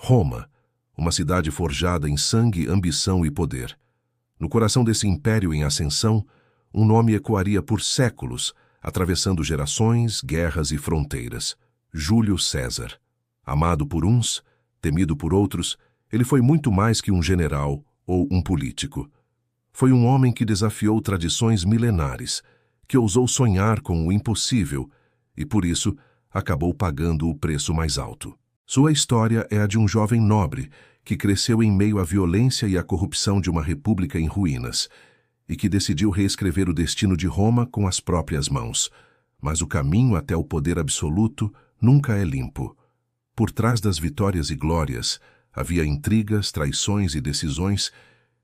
Roma, uma cidade forjada em sangue, ambição e poder. No coração desse império em ascensão, um nome ecoaria por séculos, atravessando gerações, guerras e fronteiras: Júlio César. Amado por uns, temido por outros, ele foi muito mais que um general ou um político. Foi um homem que desafiou tradições milenares, que ousou sonhar com o impossível e, por isso, acabou pagando o preço mais alto. Sua história é a de um jovem nobre que cresceu em meio à violência e à corrupção de uma república em ruínas e que decidiu reescrever o destino de Roma com as próprias mãos. Mas o caminho até o poder absoluto nunca é limpo. Por trás das vitórias e glórias havia intrigas, traições e decisões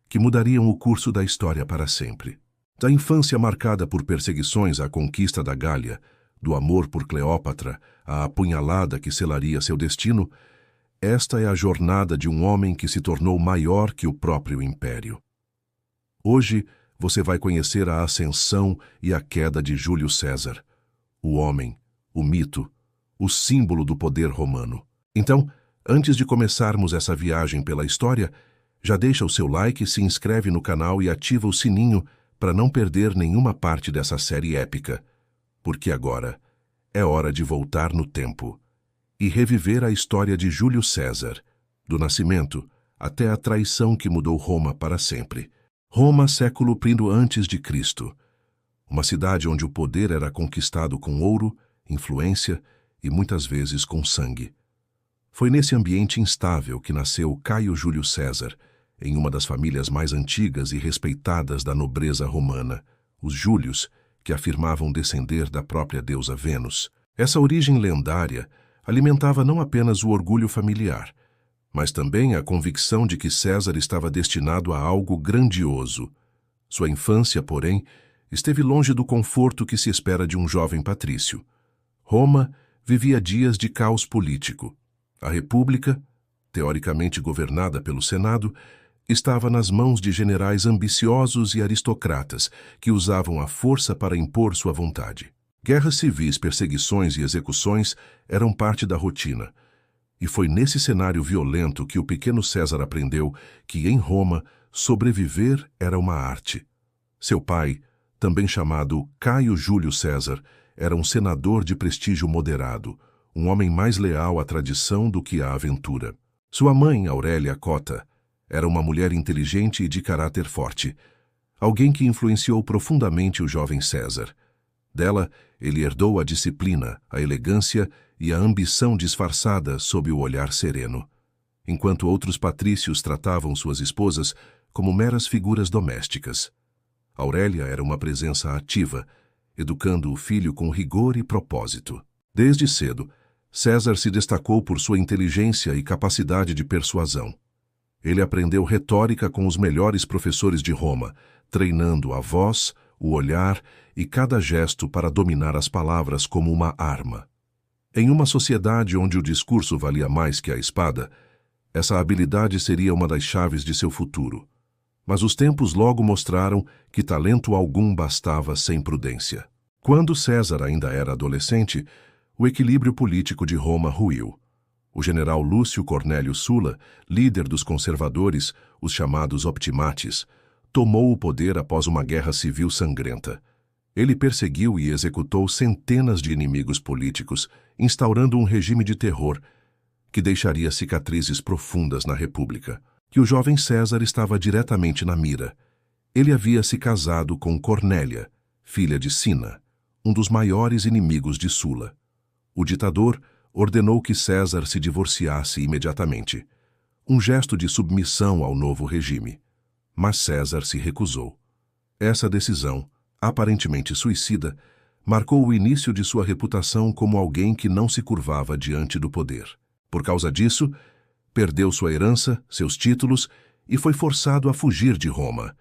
que mudariam o curso da história para sempre. Da infância marcada por perseguições à conquista da Gália, do amor por Cleópatra à apunhalada que selaria seu destino, esta é a jornada de um homem que se tornou maior que o próprio império. Hoje você vai conhecer a ascensão e a queda de Júlio César, o homem, o mito, o símbolo do poder romano. Então, antes de começarmos essa viagem pela história, já deixa o seu like, se inscreve no canal e ativa o sininho para não perder nenhuma parte dessa série épica, porque agora é hora de voltar no tempo e reviver a história de Júlio César, do nascimento até a traição que mudou Roma para sempre. Roma, século I a.C., uma cidade onde o poder era conquistado com ouro, influência e muitas vezes com sangue. Foi nesse ambiente instável que nasceu Caio Júlio César, em uma das famílias mais antigas e respeitadas da nobreza romana, os Júlios, que afirmavam descender da própria deusa Vênus. Essa origem lendária alimentava não apenas o orgulho familiar, mas também a convicção de que César estava destinado a algo grandioso. Sua infância, porém, esteve longe do conforto que se espera de um jovem patrício. Roma vivia dias de caos político. A República, teoricamente governada pelo Senado, estava nas mãos de generais ambiciosos e aristocratas que usavam a força para impor sua vontade. Guerras civis, perseguições e execuções eram parte da rotina. E foi nesse cenário violento que o pequeno César aprendeu que, em Roma, sobreviver era uma arte. Seu pai, também chamado Caio Júlio César, era um senador de prestígio moderado, um homem mais leal à tradição do que à aventura. Sua mãe, Aurélia Cota, era uma mulher inteligente e de caráter forte, alguém que influenciou profundamente o jovem César. Dela, ele herdou a disciplina, a elegância e a ambição disfarçada sob o olhar sereno, enquanto outros patrícios tratavam suas esposas como meras figuras domésticas. Aurélia era uma presença ativa, educando o filho com rigor e propósito. Desde cedo, César se destacou por sua inteligência e capacidade de persuasão. Ele aprendeu retórica com os melhores professores de Roma, treinando a voz, o olhar e cada gesto para dominar as palavras como uma arma. Em uma sociedade onde o discurso valia mais que a espada, essa habilidade seria uma das chaves de seu futuro. Mas os tempos logo mostraram que talento algum bastava sem prudência. Quando César ainda era adolescente, o equilíbrio político de Roma ruiu. O general Lúcio Cornélio Sulla, líder dos conservadores, os chamados optimates, tomou o poder após uma guerra civil sangrenta. Ele perseguiu e executou centenas de inimigos políticos, instaurando um regime de terror que deixaria cicatrizes profundas na República. Que o jovem César estava diretamente na mira. Ele havia se casado com Cornélia, filha de Cinna, um dos maiores inimigos de Sulla. O ditador ordenou que César se divorciasse imediatamente, um gesto de submissão ao novo regime. Mas César se recusou. Essa decisão, aparentemente suicida, marcou o início de sua reputação como alguém que não se curvava diante do poder. Por causa disso, perdeu sua herança, seus títulos e foi forçado a fugir de Roma.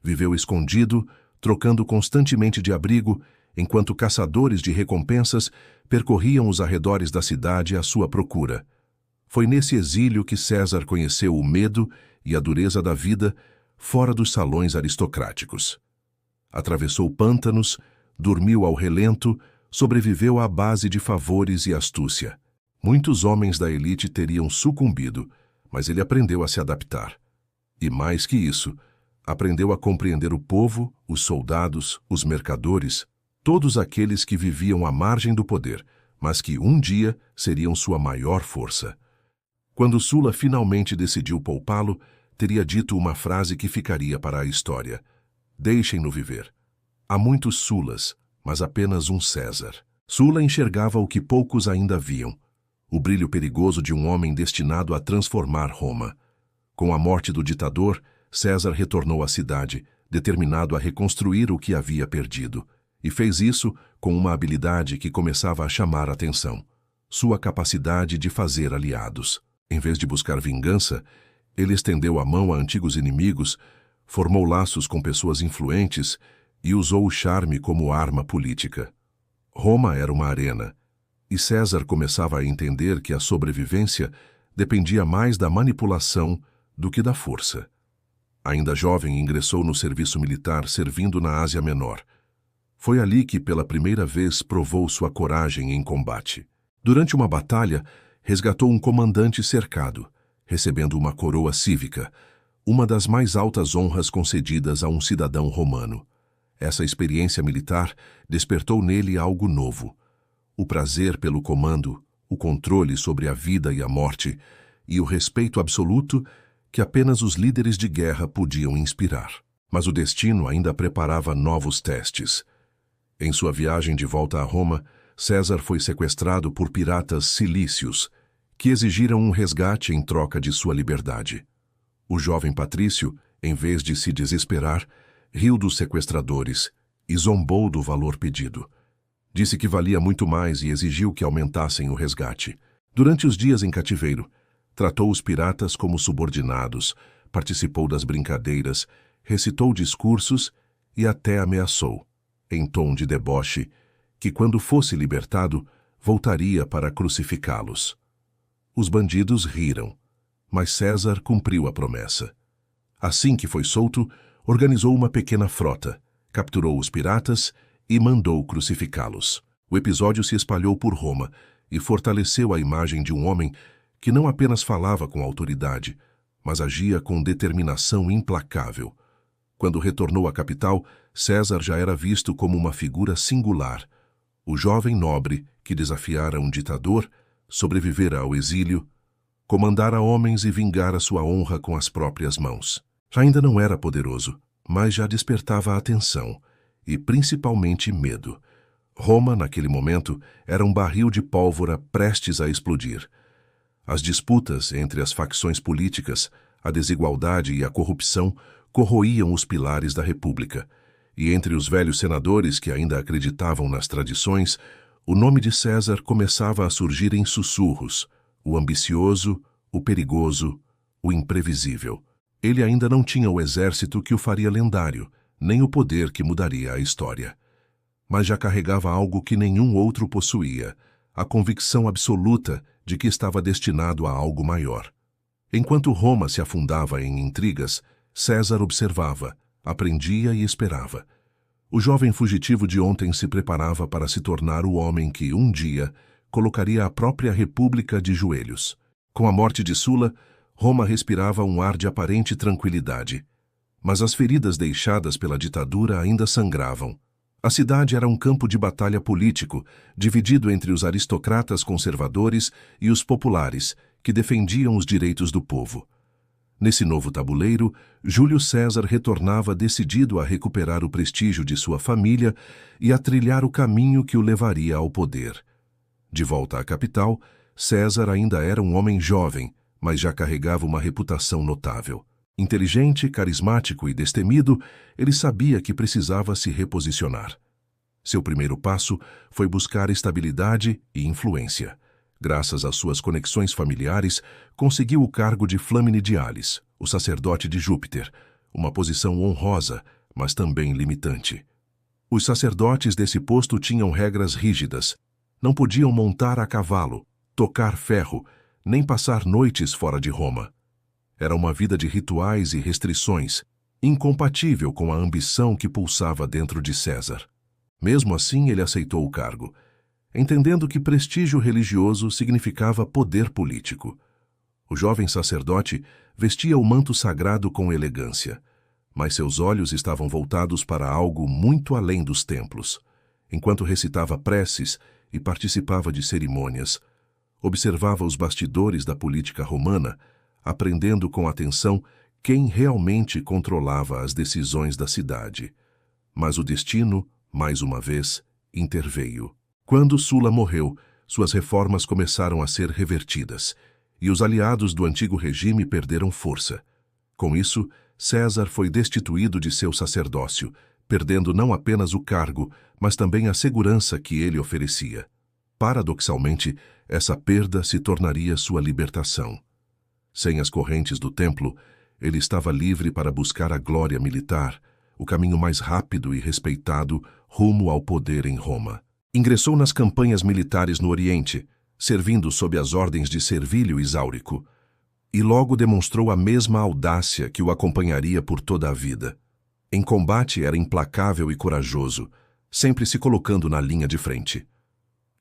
Viveu escondido, trocando constantemente de abrigo, enquanto caçadores de recompensas percorriam os arredores da cidade à sua procura. Foi nesse exílio que César conheceu o medo e a dureza da vida fora dos salões aristocráticos. Atravessou pântanos, dormiu ao relento, sobreviveu à base de favores e astúcia. Muitos homens da elite teriam sucumbido, mas ele aprendeu a se adaptar. E mais que isso, aprendeu a compreender o povo, os soldados, os mercadores, todos aqueles que viviam à margem do poder, mas que um dia seriam sua maior força. Quando Sula finalmente decidiu poupá-lo, teria dito uma frase que ficaria para a história: "Deixem-no viver. Há muitos Sulas, mas apenas um César." Sula enxergava o que poucos ainda viam: o brilho perigoso de um homem destinado a transformar Roma. Com a morte do ditador, César retornou à cidade, determinado a reconstruir o que havia perdido, e fez isso com uma habilidade que começava a chamar a atenção: sua capacidade de fazer aliados. Em vez de buscar vingança, ele estendeu a mão a antigos inimigos, formou laços com pessoas influentes e usou o charme como arma política. Roma era uma arena, e César começava a entender que a sobrevivência dependia mais da manipulação do que da força. Ainda jovem, ingressou no serviço militar servindo na Ásia Menor. Foi ali que, pela primeira vez, provou sua coragem em combate. Durante uma batalha, resgatou um comandante cercado, recebendo uma coroa cívica, uma das mais altas honras concedidas a um cidadão romano. Essa experiência militar despertou nele algo novo: o prazer pelo comando, o controle sobre a vida e a morte, e o respeito absoluto que apenas os líderes de guerra podiam inspirar. Mas o destino ainda preparava novos testes. Em sua viagem de volta a Roma, César foi sequestrado por piratas cilícios, que exigiram um resgate em troca de sua liberdade. O jovem patrício, em vez de se desesperar, riu dos sequestradores e zombou do valor pedido. Disse que valia muito mais e exigiu que aumentassem o resgate. Durante os dias em cativeiro, tratou os piratas como subordinados, participou das brincadeiras, recitou discursos e até ameaçou, em tom de deboche, que quando fosse libertado, voltaria para crucificá-los. Os bandidos riram, mas César cumpriu a promessa. Assim que foi solto, organizou uma pequena frota, capturou os piratas e mandou crucificá-los. O episódio se espalhou por Roma e fortaleceu a imagem de um homem que não apenas falava com autoridade, mas agia com determinação implacável. Quando retornou à capital, César já era visto como uma figura singular. O jovem nobre que desafiara um ditador, sobrevivera ao exílio, comandara homens e vingara sua honra com as próprias mãos. Ainda não era poderoso, mas já despertava a atenção e, principalmente, medo. Roma, naquele momento, era um barril de pólvora prestes a explodir. As disputas entre as facções políticas, a desigualdade e a corrupção corroíam os pilares da República, e entre os velhos senadores que ainda acreditavam nas tradições, o nome de César começava a surgir em sussurros: o ambicioso, o perigoso, o imprevisível. Ele ainda não tinha o exército que o faria lendário, nem o poder que mudaria a história. Mas já carregava algo que nenhum outro possuía: a convicção absoluta de que estava destinado a algo maior. Enquanto Roma se afundava em intrigas, César observava, aprendia e esperava. O jovem fugitivo de ontem se preparava para se tornar o homem que, um dia, colocaria a própria república de joelhos. Com a morte de Sula, Roma respirava um ar de aparente tranquilidade. Mas as feridas deixadas pela ditadura ainda sangravam. A cidade era um campo de batalha político, dividido entre os aristocratas conservadores e os populares, que defendiam os direitos do povo. Nesse novo tabuleiro, Júlio César retornava decidido a recuperar o prestígio de sua família e a trilhar o caminho que o levaria ao poder. De volta à capital, César ainda era um homem jovem, mas já carregava uma reputação notável. Inteligente, carismático e destemido, ele sabia que precisava se reposicionar. Seu primeiro passo foi buscar estabilidade e influência. Graças às suas conexões familiares, conseguiu o cargo de Flâmine Dialis, o sacerdote de Júpiter, uma posição honrosa, mas também limitante. Os sacerdotes desse posto tinham regras rígidas. Não podiam montar a cavalo, tocar ferro, nem passar noites fora de Roma. Era uma vida de rituais e restrições, incompatível com a ambição que pulsava dentro de César. Mesmo assim, ele aceitou o cargo. entendendo que prestígio religioso significava poder político. O jovem sacerdote vestia o manto sagrado com elegância, mas seus olhos estavam voltados para algo muito além dos templos. Enquanto recitava preces e participava de cerimônias, observava os bastidores da política romana, aprendendo com atenção quem realmente controlava as decisões da cidade. Mas o destino, mais uma vez, interveio. Quando Sula morreu, suas reformas começaram a ser revertidas, e os aliados do antigo regime perderam força. Com isso, César foi destituído de seu sacerdócio, perdendo não apenas o cargo, mas também a segurança que ele oferecia. Paradoxalmente, essa perda se tornaria sua libertação. Sem as correntes do templo, ele estava livre para buscar a glória militar, o caminho mais rápido e respeitado rumo ao poder em Roma. Ingressou nas campanhas militares no Oriente, servindo sob as ordens de Servílio Isáurico, e logo demonstrou a mesma audácia que o acompanharia por toda a vida. Em combate era implacável e corajoso, sempre se colocando na linha de frente.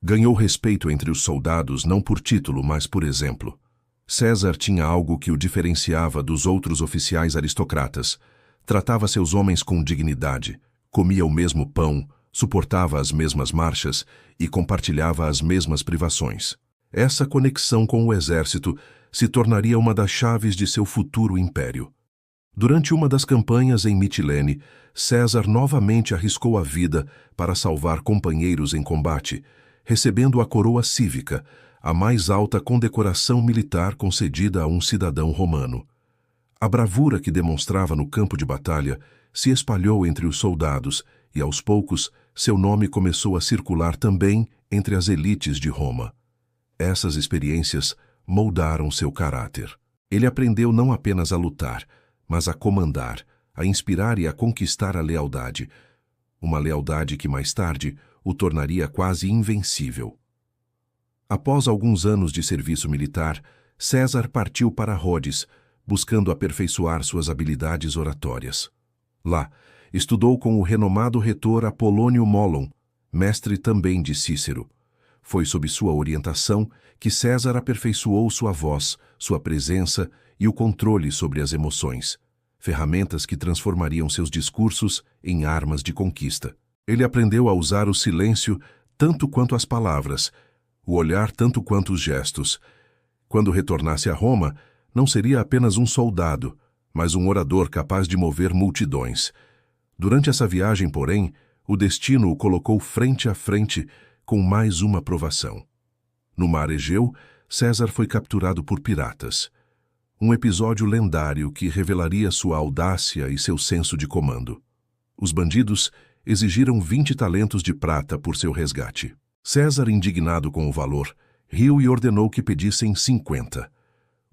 Ganhou respeito entre os soldados não por título, mas por exemplo. César tinha algo que o diferenciava dos outros oficiais aristocratas. Tratava seus homens com dignidade, comia o mesmo pão, suportava as mesmas marchas e compartilhava as mesmas privações. Essa conexão com o exército se tornaria uma das chaves de seu futuro império. Durante uma das campanhas em Mitilene, César novamente arriscou a vida para salvar companheiros em combate, recebendo a coroa cívica, a mais alta condecoração militar concedida a um cidadão romano. A bravura que demonstrava no campo de batalha se espalhou entre os soldados e, aos poucos, seu nome começou a circular também entre as elites de Roma. Essas experiências moldaram seu caráter. Ele aprendeu não apenas a lutar, mas a comandar, a inspirar e a conquistar a lealdade. Uma lealdade que mais tarde o tornaria quase invencível. Após alguns anos de serviço militar, César partiu para Rhodes, buscando aperfeiçoar suas habilidades oratórias. Lá, estudou com o renomado retor Apolônio Molon, mestre também de Cícero. Foi sob sua orientação que César aperfeiçoou sua voz, sua presença e o controle sobre as emoções, ferramentas que transformariam seus discursos em armas de conquista. Ele aprendeu a usar o silêncio tanto quanto as palavras, o olhar tanto quanto os gestos. Quando retornasse a Roma, não seria apenas um soldado, mas um orador capaz de mover multidões. Durante essa viagem, porém, o destino o colocou frente a frente com mais uma provação. No mar Egeu, César foi capturado por piratas. Um episódio lendário que revelaria sua audácia e seu senso de comando. Os bandidos exigiram 20 talentos de prata por seu resgate. César, indignado com o valor, riu e ordenou que pedissem 50.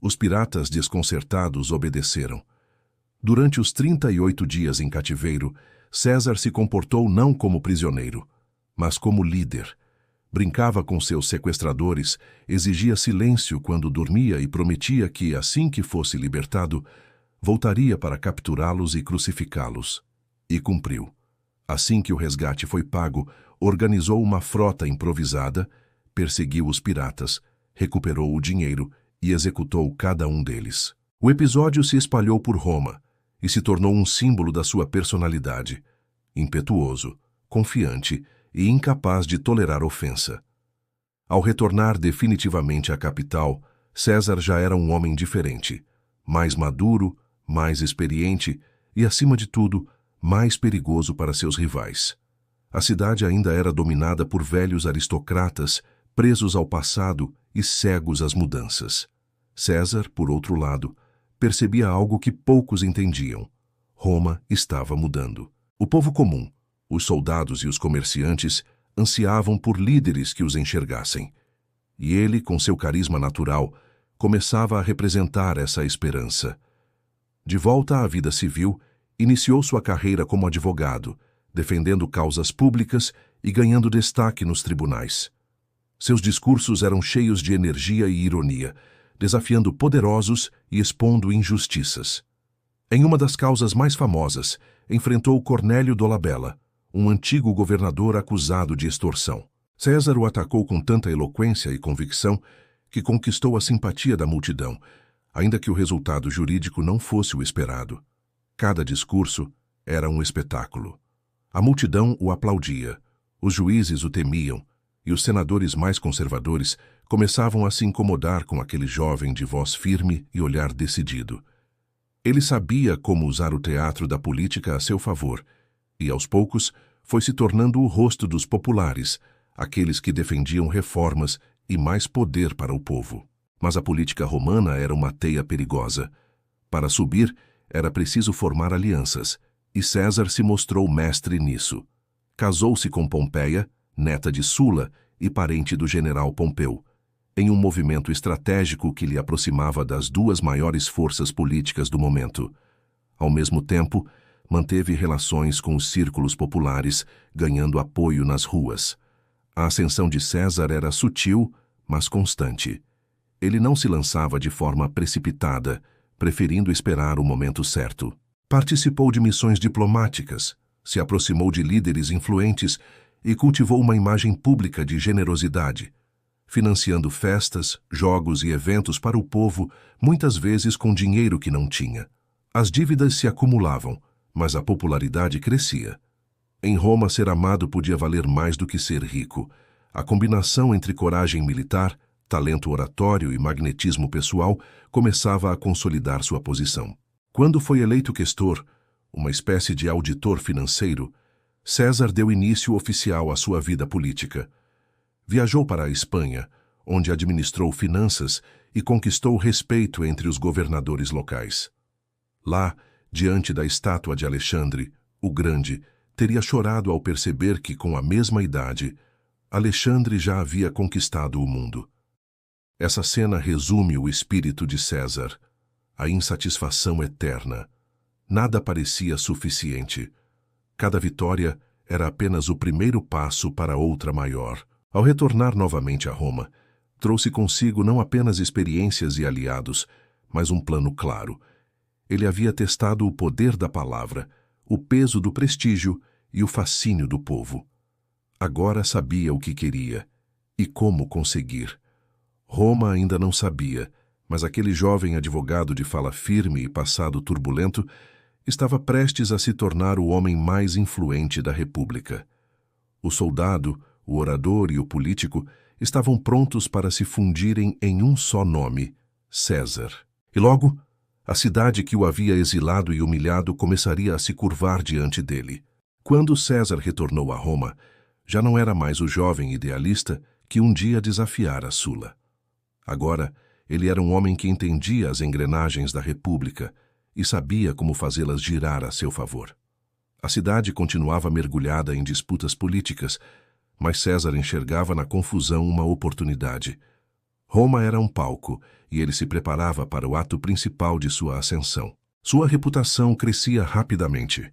Os piratas, desconcertados, obedeceram. Durante os 38 dias em cativeiro, César se comportou não como prisioneiro, mas como líder. Brincava com seus sequestradores, exigia silêncio quando dormia e prometia que, assim que fosse libertado, voltaria para capturá-los e crucificá-los. E cumpriu. Assim que o resgate foi pago, organizou uma frota improvisada, perseguiu os piratas, recuperou o dinheiro e executou cada um deles. O episódio se espalhou por Roma e se tornou um símbolo da sua personalidade, impetuoso, confiante e incapaz de tolerar ofensa. Ao retornar definitivamente à capital, César já era um homem diferente, mais maduro, mais experiente e, acima de tudo, mais perigoso para seus rivais. A cidade ainda era dominada por velhos aristocratas, presos ao passado e cegos às mudanças. César, por outro lado, percebia algo que poucos entendiam. Roma estava mudando. O povo comum, os soldados e os comerciantes, ansiavam por líderes que os enxergassem. E ele, com seu carisma natural, começava a representar essa esperança. De volta à vida civil, iniciou sua carreira como advogado, defendendo causas públicas e ganhando destaque nos tribunais. Seus discursos eram cheios de energia e ironia, desafiando poderosos e expondo injustiças. Em uma das causas mais famosas, enfrentou Cornélio Dolabella, um antigo governador acusado de extorsão. César o atacou com tanta eloquência e convicção que conquistou a simpatia da multidão, ainda que o resultado jurídico não fosse o esperado. Cada discurso era um espetáculo. A multidão o aplaudia, os juízes o temiam, e os senadores mais conservadores começavam a se incomodar com aquele jovem de voz firme e olhar decidido. Ele sabia como usar o teatro da política a seu favor, e aos poucos foi se tornando o rosto dos populares, aqueles que defendiam reformas e mais poder para o povo. Mas a política romana era uma teia perigosa. Para subir, era preciso formar alianças, e César se mostrou mestre nisso. Casou-se com Pompeia, neta de Sula e parente do general Pompeu, em um movimento estratégico que lhe aproximava das duas maiores forças políticas do momento. Ao mesmo tempo, manteve relações com os círculos populares, ganhando apoio nas ruas. A ascensão de César era sutil, mas constante. Ele não se lançava de forma precipitada, preferindo esperar o momento certo. Participou de missões diplomáticas, se aproximou de líderes influentes e cultivou uma imagem pública de generosidade, financiando festas, jogos e eventos para o povo, muitas vezes com dinheiro que não tinha. As dívidas se acumulavam, mas a popularidade crescia. Em Roma, ser amado podia valer mais do que ser rico. A combinação entre coragem militar, talento oratório e magnetismo pessoal começava a consolidar sua posição. Quando foi eleito questor, uma espécie de auditor financeiro, César deu início oficial à sua vida política. Viajou para a Espanha, onde administrou finanças e conquistou respeito entre os governadores locais. Lá, diante da estátua de Alexandre, o Grande, teria chorado ao perceber que, com a mesma idade, Alexandre já havia conquistado o mundo. Essa cena resume o espírito de César, a insatisfação eterna. Nada parecia suficiente. Cada vitória era apenas o primeiro passo para outra maior. Ao retornar novamente a Roma, trouxe consigo não apenas experiências e aliados, mas um plano claro. Ele havia testado o poder da palavra, o peso do prestígio e o fascínio do povo. Agora sabia o que queria e como conseguir. Roma ainda não sabia, mas aquele jovem advogado de fala firme e passado turbulento estava prestes a se tornar o homem mais influente da República. O soldado, o orador e o político estavam prontos para se fundirem em um só nome, César. E logo, a cidade que o havia exilado e humilhado começaria a se curvar diante dele. Quando César retornou a Roma, já não era mais o jovem idealista que um dia desafiara Sula. Agora, ele era um homem que entendia as engrenagens da República e sabia como fazê-las girar a seu favor. A cidade continuava mergulhada em disputas políticas, mas César enxergava na confusão uma oportunidade. Roma era um palco e ele se preparava para o ato principal de sua ascensão. Sua reputação crescia rapidamente.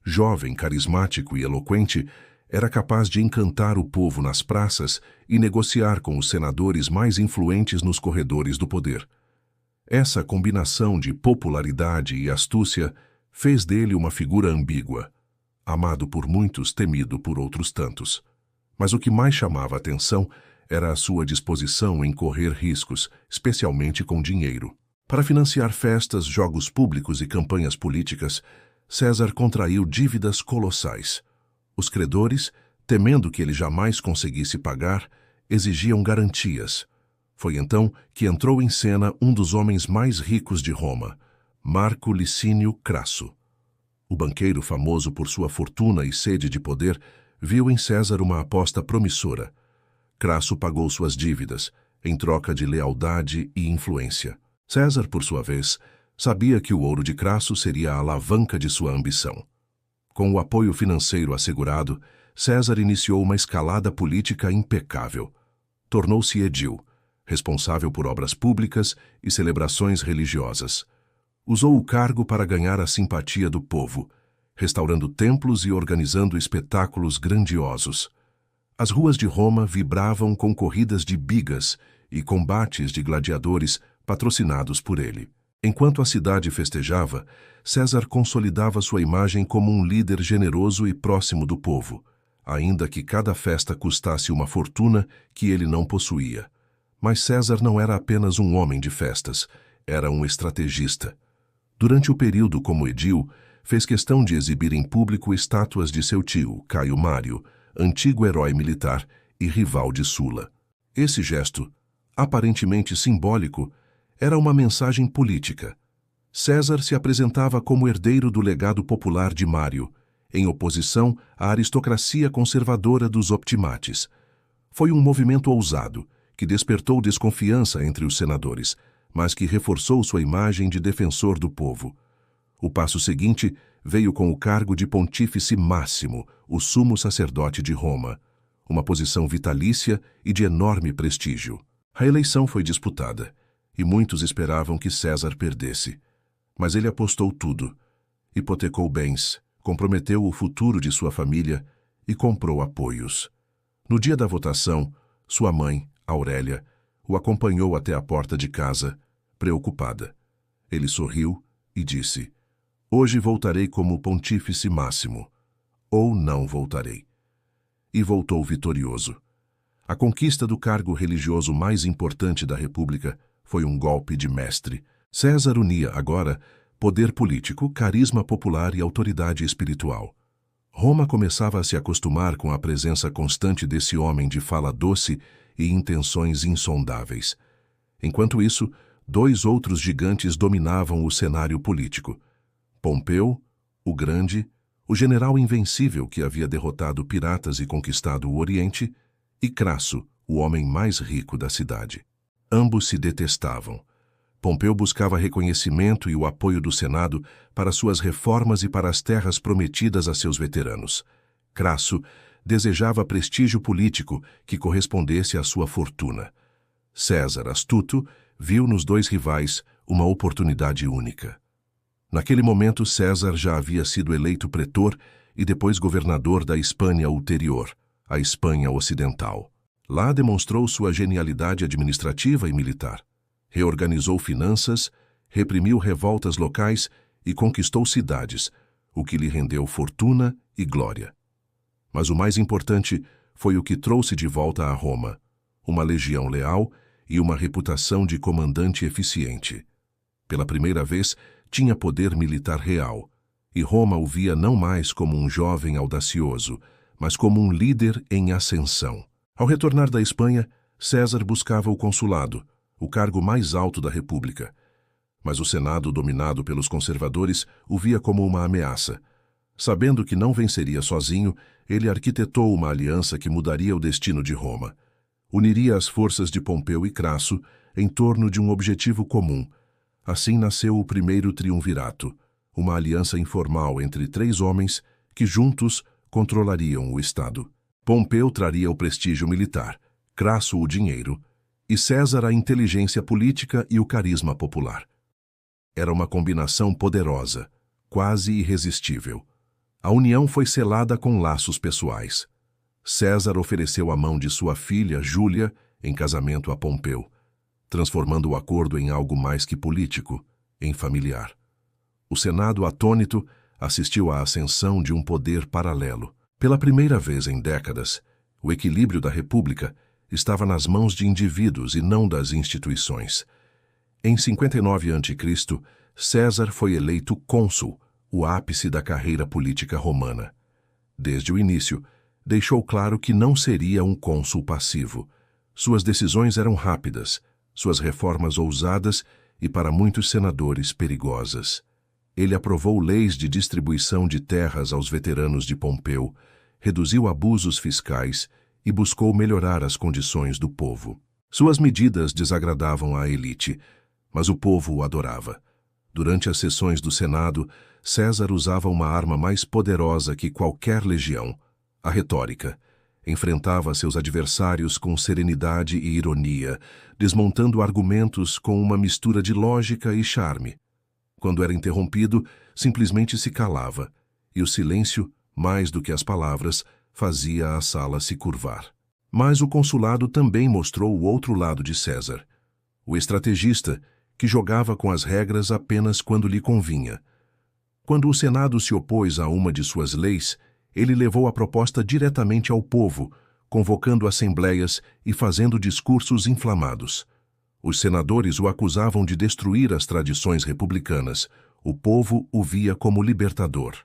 Jovem, carismático e eloquente, era capaz de encantar o povo nas praças e negociar com os senadores mais influentes nos corredores do poder. Essa combinação de popularidade e astúcia fez dele uma figura ambígua, amado por muitos, temido por outros tantos. Mas o que mais chamava a atenção era a sua disposição em correr riscos, especialmente com dinheiro. Para financiar festas, jogos públicos e campanhas políticas, César contraiu dívidas colossais. Os credores, temendo que ele jamais conseguisse pagar, exigiam garantias. Foi então que entrou em cena um dos homens mais ricos de Roma, Marco Licínio Crasso. O banqueiro, famoso por sua fortuna e sede de poder, viu em César uma aposta promissora. Crasso pagou suas dívidas, em troca de lealdade e influência. César, por sua vez, sabia que o ouro de Crasso seria a alavanca de sua ambição. Com o apoio financeiro assegurado, César iniciou uma escalada política impecável. Tornou-se edil, responsável por obras públicas e celebrações religiosas. Usou o cargo para ganhar a simpatia do povo, restaurando templos e organizando espetáculos grandiosos. As ruas de Roma vibravam com corridas de bigas e combates de gladiadores patrocinados por ele. Enquanto a cidade festejava, César consolidava sua imagem como um líder generoso e próximo do povo, ainda que cada festa custasse uma fortuna que ele não possuía. Mas César não era apenas um homem de festas, era um estrategista. Durante o período como edil, fez questão de exibir em público estátuas de seu tio, Caio Mário, antigo herói militar e rival de Sulla. Esse gesto, aparentemente simbólico, era uma mensagem política. César se apresentava como herdeiro do legado popular de Mário, em oposição à aristocracia conservadora dos Optimates. Foi um movimento ousado, que despertou desconfiança entre os senadores, mas que reforçou sua imagem de defensor do povo. O passo seguinte veio com o cargo de Pontífice Máximo, o sumo sacerdote de Roma, uma posição vitalícia e de enorme prestígio. A eleição foi disputada, e muitos esperavam que César perdesse. Mas ele apostou tudo, hipotecou bens, comprometeu o futuro de sua família e comprou apoios. No dia da votação, sua mãe, Aurélia, o acompanhou até a porta de casa, preocupada. Ele sorriu e disse: "Hoje voltarei como Pontífice Máximo, ou não voltarei." E voltou vitorioso. A conquista do cargo religioso mais importante da República foi um golpe de mestre. César unia, agora, poder político, carisma popular e autoridade espiritual. Roma começava a se acostumar com a presença constante desse homem de fala doce e intenções insondáveis. Enquanto isso, dois outros gigantes dominavam o cenário político: Pompeu, o Grande, o general invencível que havia derrotado piratas e conquistado o Oriente, e Crasso, o homem mais rico da cidade. Ambos se detestavam. Pompeu buscava reconhecimento e o apoio do Senado para suas reformas e para as terras prometidas a seus veteranos. Crasso desejava prestígio político que correspondesse à sua fortuna. César, astuto, viu nos dois rivais uma oportunidade única. Naquele momento, César já havia sido eleito pretor e depois governador da Hispânia Ulterior, a Espanha Ocidental. Lá demonstrou sua genialidade administrativa e militar. Reorganizou finanças, reprimiu revoltas locais e conquistou cidades, o que lhe rendeu fortuna e glória. Mas o mais importante foi o que trouxe de volta a Roma: uma legião leal e uma reputação de comandante eficiente. Pela primeira vez, tinha poder militar real, e Roma o via não mais como um jovem audacioso, mas como um líder em ascensão. Ao retornar da Espanha, César buscava o consulado, o cargo mais alto da República. Mas o Senado, dominado pelos conservadores, o via como uma ameaça. Sabendo que não venceria sozinho, ele arquitetou uma aliança que mudaria o destino de Roma. Uniria as forças de Pompeu e Crasso em torno de um objetivo comum. Assim nasceu o primeiro triunvirato, uma aliança informal entre três homens que juntos controlariam o Estado. Pompeu traria o prestígio militar, Crasso o dinheiro, e César a inteligência política e o carisma popular. Era uma combinação poderosa, quase irresistível. A união foi selada com laços pessoais. César ofereceu a mão de sua filha, Júlia, em casamento a Pompeu, transformando o acordo em algo mais que político, em familiar. O Senado, atônito, assistiu à ascensão de um poder paralelo. Pela primeira vez em décadas, o equilíbrio da República estava nas mãos de indivíduos e não das instituições. Em 59 a.C., César foi eleito cônsul, o ápice da carreira política romana. Desde o início, deixou claro que não seria um cônsul passivo. Suas decisões eram rápidas, suas reformas ousadas e, para muitos senadores, perigosas. Ele aprovou leis de distribuição de terras aos veteranos de Pompeu, reduziu abusos fiscais e buscou melhorar as condições do povo. Suas medidas desagradavam à elite, mas o povo o adorava. Durante as sessões do Senado, César usava uma arma mais poderosa que qualquer legião: a retórica. Enfrentava seus adversários com serenidade e ironia, desmontando argumentos com uma mistura de lógica e charme. Quando era interrompido, simplesmente se calava, e o silêncio, mais do que as palavras, fazia a sala se curvar. Mas o consulado também mostrou o outro lado de César: o estrategista, que jogava com as regras apenas quando lhe convinha. Quando o Senado se opôs a uma de suas leis, ele levou a proposta diretamente ao povo, convocando assembleias e fazendo discursos inflamados. Os senadores o acusavam de destruir as tradições republicanas. O povo o via como libertador.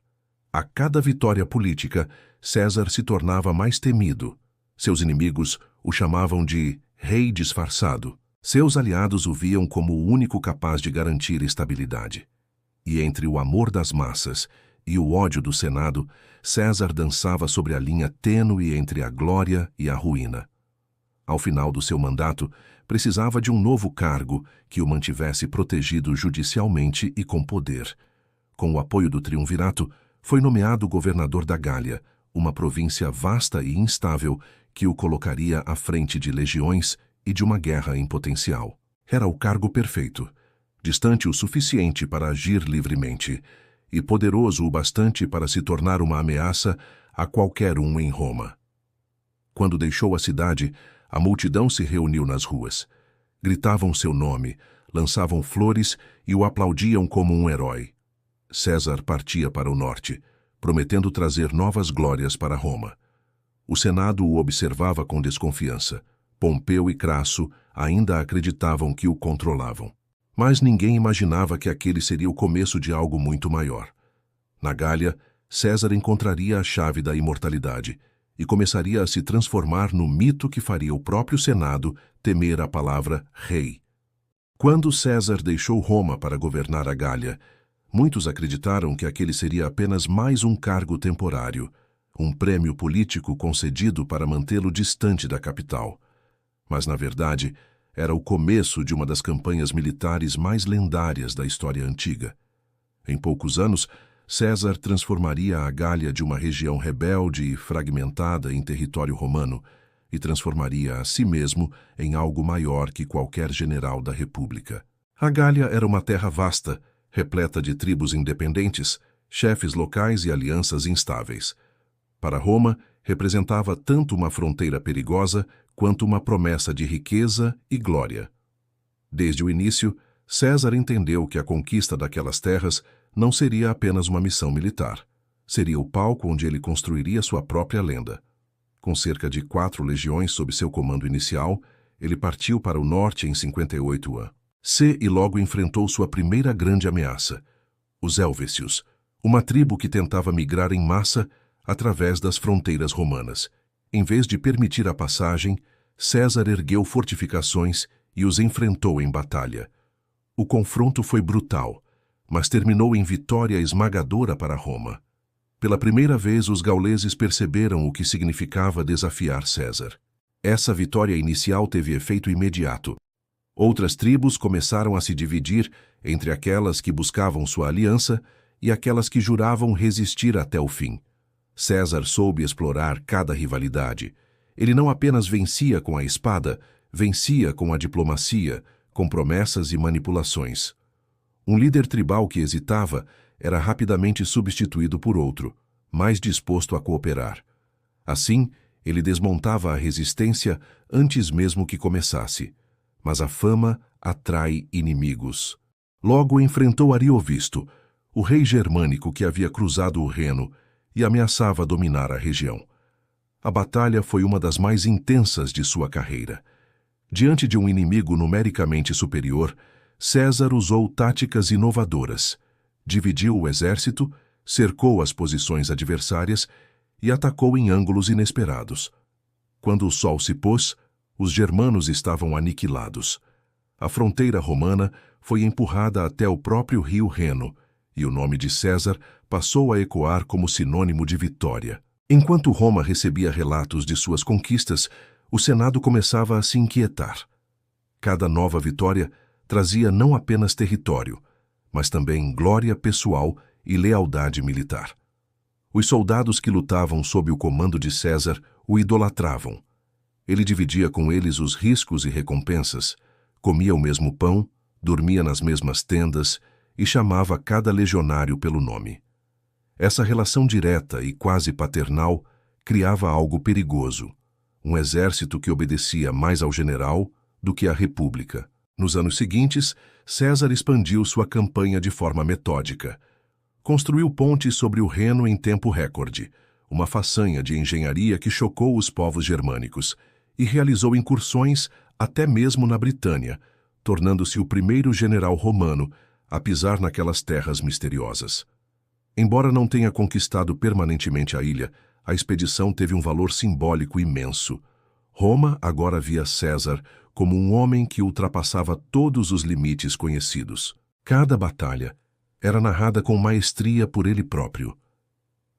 A cada vitória política, César se tornava mais temido. Seus inimigos o chamavam de rei disfarçado. Seus aliados o viam como o único capaz de garantir estabilidade. E entre o amor das massas e o ódio do Senado, César dançava sobre a linha tênue entre a glória e a ruína. Ao final do seu mandato, precisava de um novo cargo que o mantivesse protegido judicialmente e com poder. Com o apoio do triunvirato, foi nomeado governador da Gália, uma província vasta e instável que o colocaria à frente de legiões e de uma guerra em potencial. Era o cargo perfeito, distante o suficiente para agir livremente e poderoso o bastante para se tornar uma ameaça a qualquer um em Roma. Quando deixou a cidade, a multidão se reuniu nas ruas. Gritavam seu nome, lançavam flores e o aplaudiam como um herói. César partia para o norte, prometendo trazer novas glórias para Roma. O Senado o observava com desconfiança. Pompeu e Crasso ainda acreditavam que o controlavam. Mas ninguém imaginava que aquele seria o começo de algo muito maior. Na Gália, César encontraria a chave da imortalidade e começaria a se transformar no mito que faria o próprio Senado temer a palavra rei. Quando César deixou Roma para governar a Gália, muitos acreditaram que aquele seria apenas mais um cargo temporário, um prêmio político concedido para mantê-lo distante da capital. Mas, na verdade, era o começo de uma das campanhas militares mais lendárias da história antiga. Em poucos anos, César transformaria a Gália de uma região rebelde e fragmentada em território romano e transformaria a si mesmo em algo maior que qualquer general da República. A Gália era uma terra vasta, repleta de tribos independentes, chefes locais e alianças instáveis. Para Roma, representava tanto uma fronteira perigosa quanto uma promessa de riqueza e glória. Desde o início, César entendeu que a conquista daquelas terras não seria apenas uma missão militar. Seria o palco onde ele construiria sua própria lenda. Com cerca de 4 legiões sob seu comando inicial, ele partiu para o norte em 58 a.C. e logo enfrentou sua primeira grande ameaça, os Helvécios, uma tribo que tentava migrar em massa através das fronteiras romanas. Em vez de permitir a passagem, César ergueu fortificações e os enfrentou em batalha. O confronto foi brutal, mas terminou em vitória esmagadora para Roma. Pela primeira vez, os gauleses perceberam o que significava desafiar César. Essa vitória inicial teve efeito imediato. Outras tribos começaram a se dividir entre aquelas que buscavam sua aliança e aquelas que juravam resistir até o fim. César soube explorar cada rivalidade. Ele não apenas vencia com a espada, vencia com a diplomacia, com promessas e manipulações. Um líder tribal que hesitava era rapidamente substituído por outro, mais disposto a cooperar. Assim, ele desmontava a resistência antes mesmo que começasse. Mas a fama atrai inimigos. Logo enfrentou Ariovisto, o rei germânico que havia cruzado o Reno e ameaçava dominar a região. A batalha foi uma das mais intensas de sua carreira. Diante de um inimigo numericamente superior, César usou táticas inovadoras. Dividiu o exército, cercou as posições adversárias e atacou em ângulos inesperados. Quando o sol se pôs, os germanos estavam aniquilados. A fronteira romana foi empurrada até o próprio rio Reno, e o nome de César passou a ecoar como sinônimo de vitória. Enquanto Roma recebia relatos de suas conquistas, o Senado começava a se inquietar. Cada nova vitória trazia não apenas território, mas também glória pessoal e lealdade militar. Os soldados que lutavam sob o comando de César o idolatravam. Ele dividia com eles os riscos e recompensas, comia o mesmo pão, dormia nas mesmas tendas e chamava cada legionário pelo nome. Essa relação direta e quase paternal criava algo perigoso, um exército que obedecia mais ao general do que à república. Nos anos seguintes, César expandiu sua campanha de forma metódica. Construiu pontes sobre o Reno em tempo recorde, uma façanha de engenharia que chocou os povos germânicos, e realizou incursões até mesmo na Britânia, tornando-se o primeiro general romano a pisar naquelas terras misteriosas. Embora não tenha conquistado permanentemente a ilha, a expedição teve um valor simbólico imenso. Roma agora via César como um homem que ultrapassava todos os limites conhecidos. Cada batalha era narrada com maestria por ele próprio.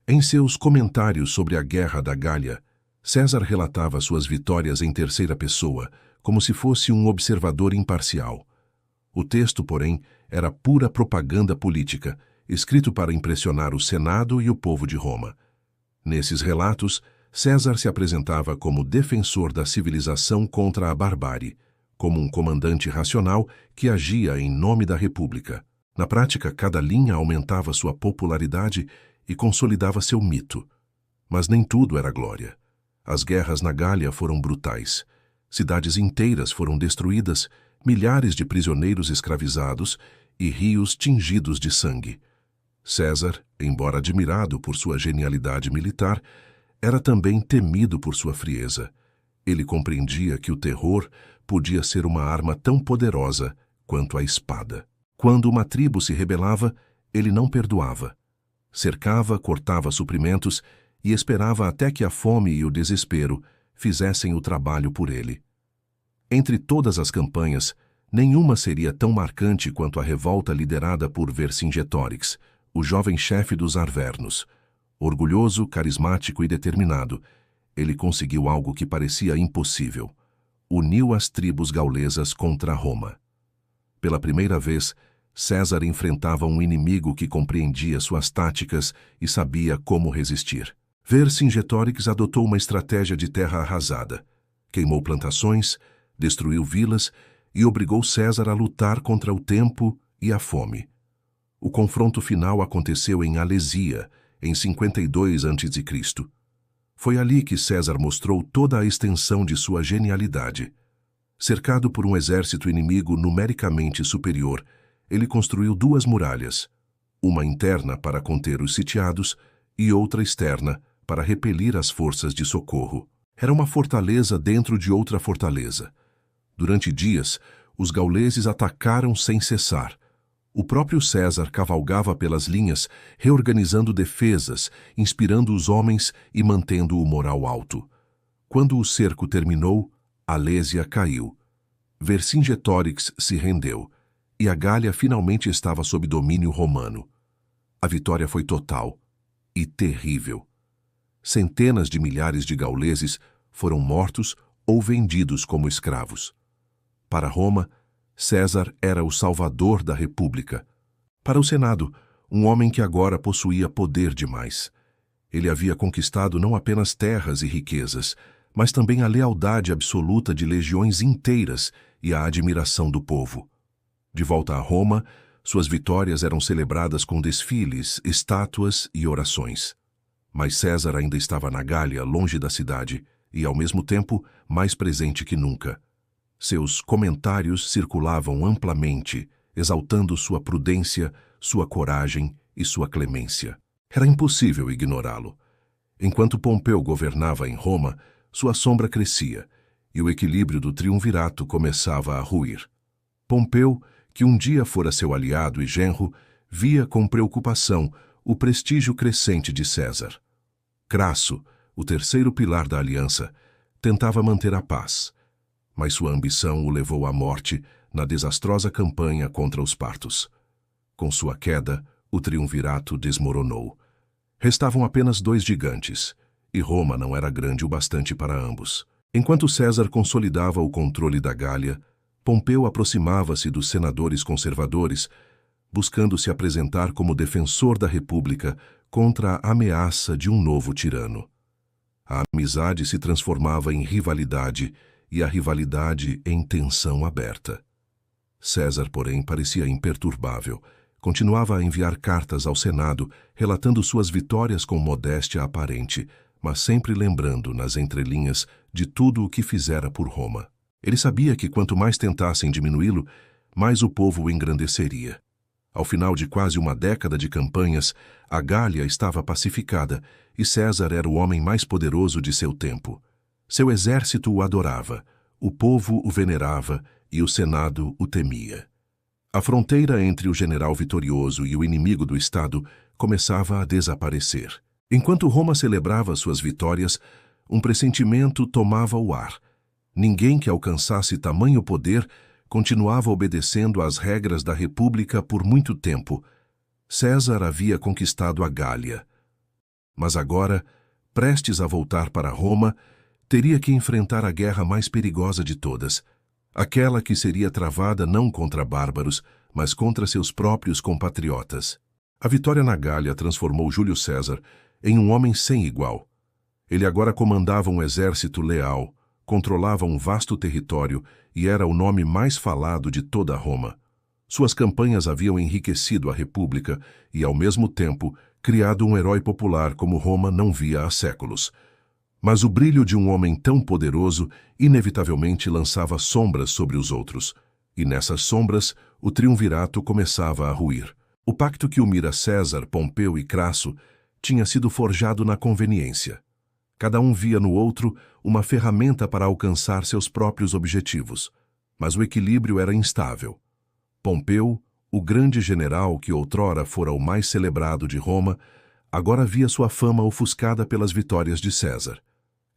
Em seus comentários sobre a Guerra da Gália, César relatava suas vitórias em terceira pessoa, como se fosse um observador imparcial. O texto, porém, era pura propaganda política, escrito para impressionar o Senado e o povo de Roma. Nesses relatos, César se apresentava como defensor da civilização contra a barbárie, como um comandante racional que agia em nome da República. Na prática, cada linha aumentava sua popularidade e consolidava seu mito. Mas nem tudo era glória. As guerras na Gália foram brutais. Cidades inteiras foram destruídas, milhares de prisioneiros escravizados e rios tingidos de sangue. César, embora admirado por sua genialidade militar, era também temido por sua frieza. Ele compreendia que o terror podia ser uma arma tão poderosa quanto a espada. Quando uma tribo se rebelava, ele não perdoava. Cercava, cortava suprimentos e esperava até que a fome e o desespero fizessem o trabalho por ele. Entre todas as campanhas, nenhuma seria tão marcante quanto a revolta liderada por Vercingetorix, o jovem chefe dos arvernos. Orgulhoso, carismático e determinado, ele conseguiu algo que parecia impossível. Uniu as tribos gaulesas contra Roma. Pela primeira vez, César enfrentava um inimigo que compreendia suas táticas e sabia como resistir. Vercingetorix adotou uma estratégia de terra arrasada. Queimou plantações, destruiu vilas e obrigou César a lutar contra o tempo e a fome. O confronto final aconteceu em Alesia, em 52 a.C. Foi ali que César mostrou toda a extensão de sua genialidade. Cercado por um exército inimigo numericamente superior, ele construiu duas muralhas, uma interna para conter os sitiados e outra externa para repelir as forças de socorro. Era uma fortaleza dentro de outra fortaleza. Durante dias, os gauleses atacaram sem cessar. O próprio César cavalgava pelas linhas, reorganizando defesas, inspirando os homens e mantendo o moral alto. Quando o cerco terminou, Alésia caiu. Vercingetorix se rendeu, e a Gália finalmente estava sob domínio romano. A vitória foi total e terrível. Centenas de milhares de gauleses foram mortos ou vendidos como escravos. Para Roma, César era o salvador da República. Para o Senado, um homem que agora possuía poder demais. Ele havia conquistado não apenas terras e riquezas, mas também a lealdade absoluta de legiões inteiras e a admiração do povo. De volta a Roma, suas vitórias eram celebradas com desfiles, estátuas e orações. Mas César ainda estava na Gália, longe da cidade, e, ao mesmo tempo, mais presente que nunca. Seus comentários circulavam amplamente, exaltando sua prudência, sua coragem e sua clemência. Era impossível ignorá-lo. Enquanto Pompeu governava em Roma, sua sombra crescia, e o equilíbrio do triunvirato começava a ruir. Pompeu, que um dia fora seu aliado e genro, via com preocupação o prestígio crescente de César. Crasso, o terceiro pilar da aliança, tentava manter a paz, mas sua ambição o levou à morte na desastrosa campanha contra os partos. Com sua queda, o triunvirato desmoronou. Restavam apenas dois gigantes, e Roma não era grande o bastante para ambos. Enquanto César consolidava o controle da Gália, Pompeu aproximava-se dos senadores conservadores, buscando se apresentar como defensor da República contra a ameaça de um novo tirano. A amizade se transformava em rivalidade e a rivalidade em tensão aberta. César, porém, parecia imperturbável. Continuava a enviar cartas ao Senado, relatando suas vitórias com modéstia aparente, mas sempre lembrando, nas entrelinhas, de tudo o que fizera por Roma. Ele sabia que quanto mais tentassem diminuí-lo, mais o povo o engrandeceria. Ao final de quase uma década de campanhas, a Gália estava pacificada e César era o homem mais poderoso de seu tempo. Seu exército o adorava, o povo o venerava e o Senado o temia. A fronteira entre o general vitorioso e o inimigo do Estado começava a desaparecer. Enquanto Roma celebrava suas vitórias, um pressentimento tomava o ar. Ninguém que alcançasse tamanho poder continuava obedecendo às regras da República por muito tempo. César havia conquistado a Gália. Mas agora, prestes a voltar para Roma, teria que enfrentar a guerra mais perigosa de todas, aquela que seria travada não contra bárbaros, mas contra seus próprios compatriotas. A vitória na Gália transformou Júlio César em um homem sem igual. Ele agora comandava um exército leal, controlava um vasto território e era o nome mais falado de toda Roma. Suas campanhas haviam enriquecido a República e, ao mesmo tempo, criado um herói popular como Roma não via há séculos. Mas o brilho de um homem tão poderoso inevitavelmente lançava sombras sobre os outros, e nessas sombras o triunvirato começava a ruir. O pacto que unira César, Pompeu e Crasso tinha sido forjado na conveniência. Cada um via no outro uma ferramenta para alcançar seus próprios objetivos, mas o equilíbrio era instável. Pompeu, o grande general que outrora fora o mais celebrado de Roma, agora via sua fama ofuscada pelas vitórias de César.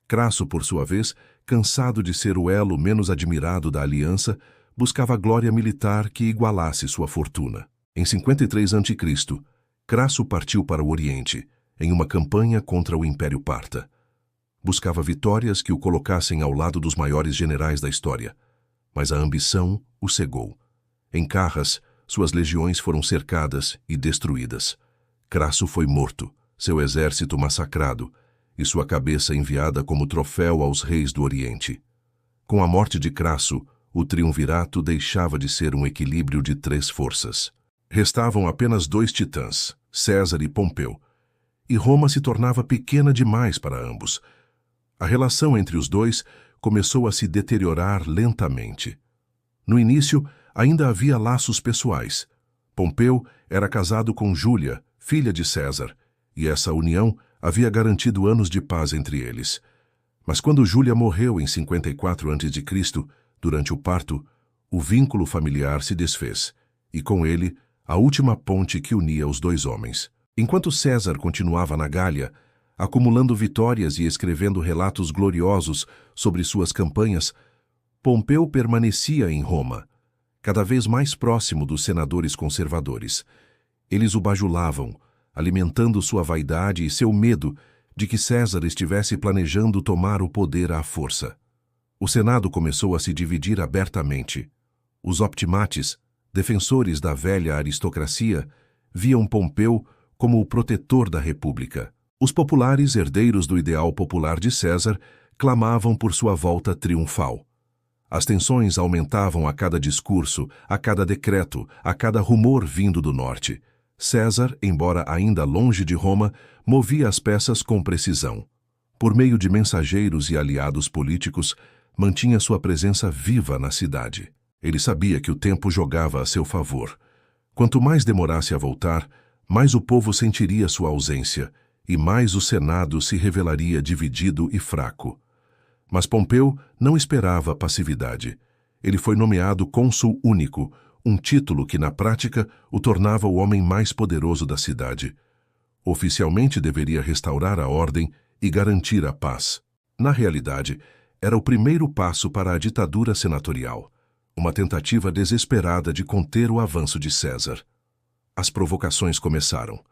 Crasso, por sua vez, cansado de ser o elo menos admirado da aliança, buscava glória militar que igualasse sua fortuna. Em 53 a.C., Crasso partiu para o Oriente, em uma campanha contra o Império Parta. Buscava vitórias que o colocassem ao lado dos maiores generais da história, mas a ambição o cegou. Em Carras, suas legiões foram cercadas e destruídas. Crasso foi morto, seu exército massacrado, e sua cabeça enviada como troféu aos reis do Oriente. Com a morte de Crasso, o triunvirato deixava de ser um equilíbrio de 3 forças. Restavam apenas 2 titãs, César e Pompeu, e Roma se tornava pequena demais para ambos. A relação entre os dois começou a se deteriorar lentamente. No início, ainda havia laços pessoais. Pompeu era casado com Júlia, filha de César, e essa união havia garantido anos de paz entre eles. Mas quando Júlia morreu em 54 a.C., durante o parto, o vínculo familiar se desfez, e com ele, a última ponte que unia os 2 homens. Enquanto César continuava na Gália, acumulando vitórias e escrevendo relatos gloriosos sobre suas campanhas, Pompeu permanecia em Roma, cada vez mais próximo dos senadores conservadores. Eles o bajulavam, alimentando sua vaidade e seu medo de que César estivesse planejando tomar o poder à força. O Senado começou a se dividir abertamente. Os optimates, defensores da velha aristocracia, viam Pompeu como o protetor da República. Os populares, herdeiros do ideal popular de César, clamavam por sua volta triunfal. As tensões aumentavam a cada discurso, a cada decreto, a cada rumor vindo do norte. César, embora ainda longe de Roma, movia as peças com precisão. Por meio de mensageiros e aliados políticos, mantinha sua presença viva na cidade. Ele sabia que o tempo jogava a seu favor. Quanto mais demorasse a voltar, mais o povo sentiria sua ausência, e mais o Senado se revelaria dividido e fraco. Mas Pompeu não esperava passividade. Ele foi nomeado cônsul único, um título que, na prática, o tornava o homem mais poderoso da cidade. Oficialmente deveria restaurar a ordem e garantir a paz. Na realidade, era o primeiro passo para a ditadura senatorial, uma tentativa desesperada de conter o avanço de César. As provocações começaram.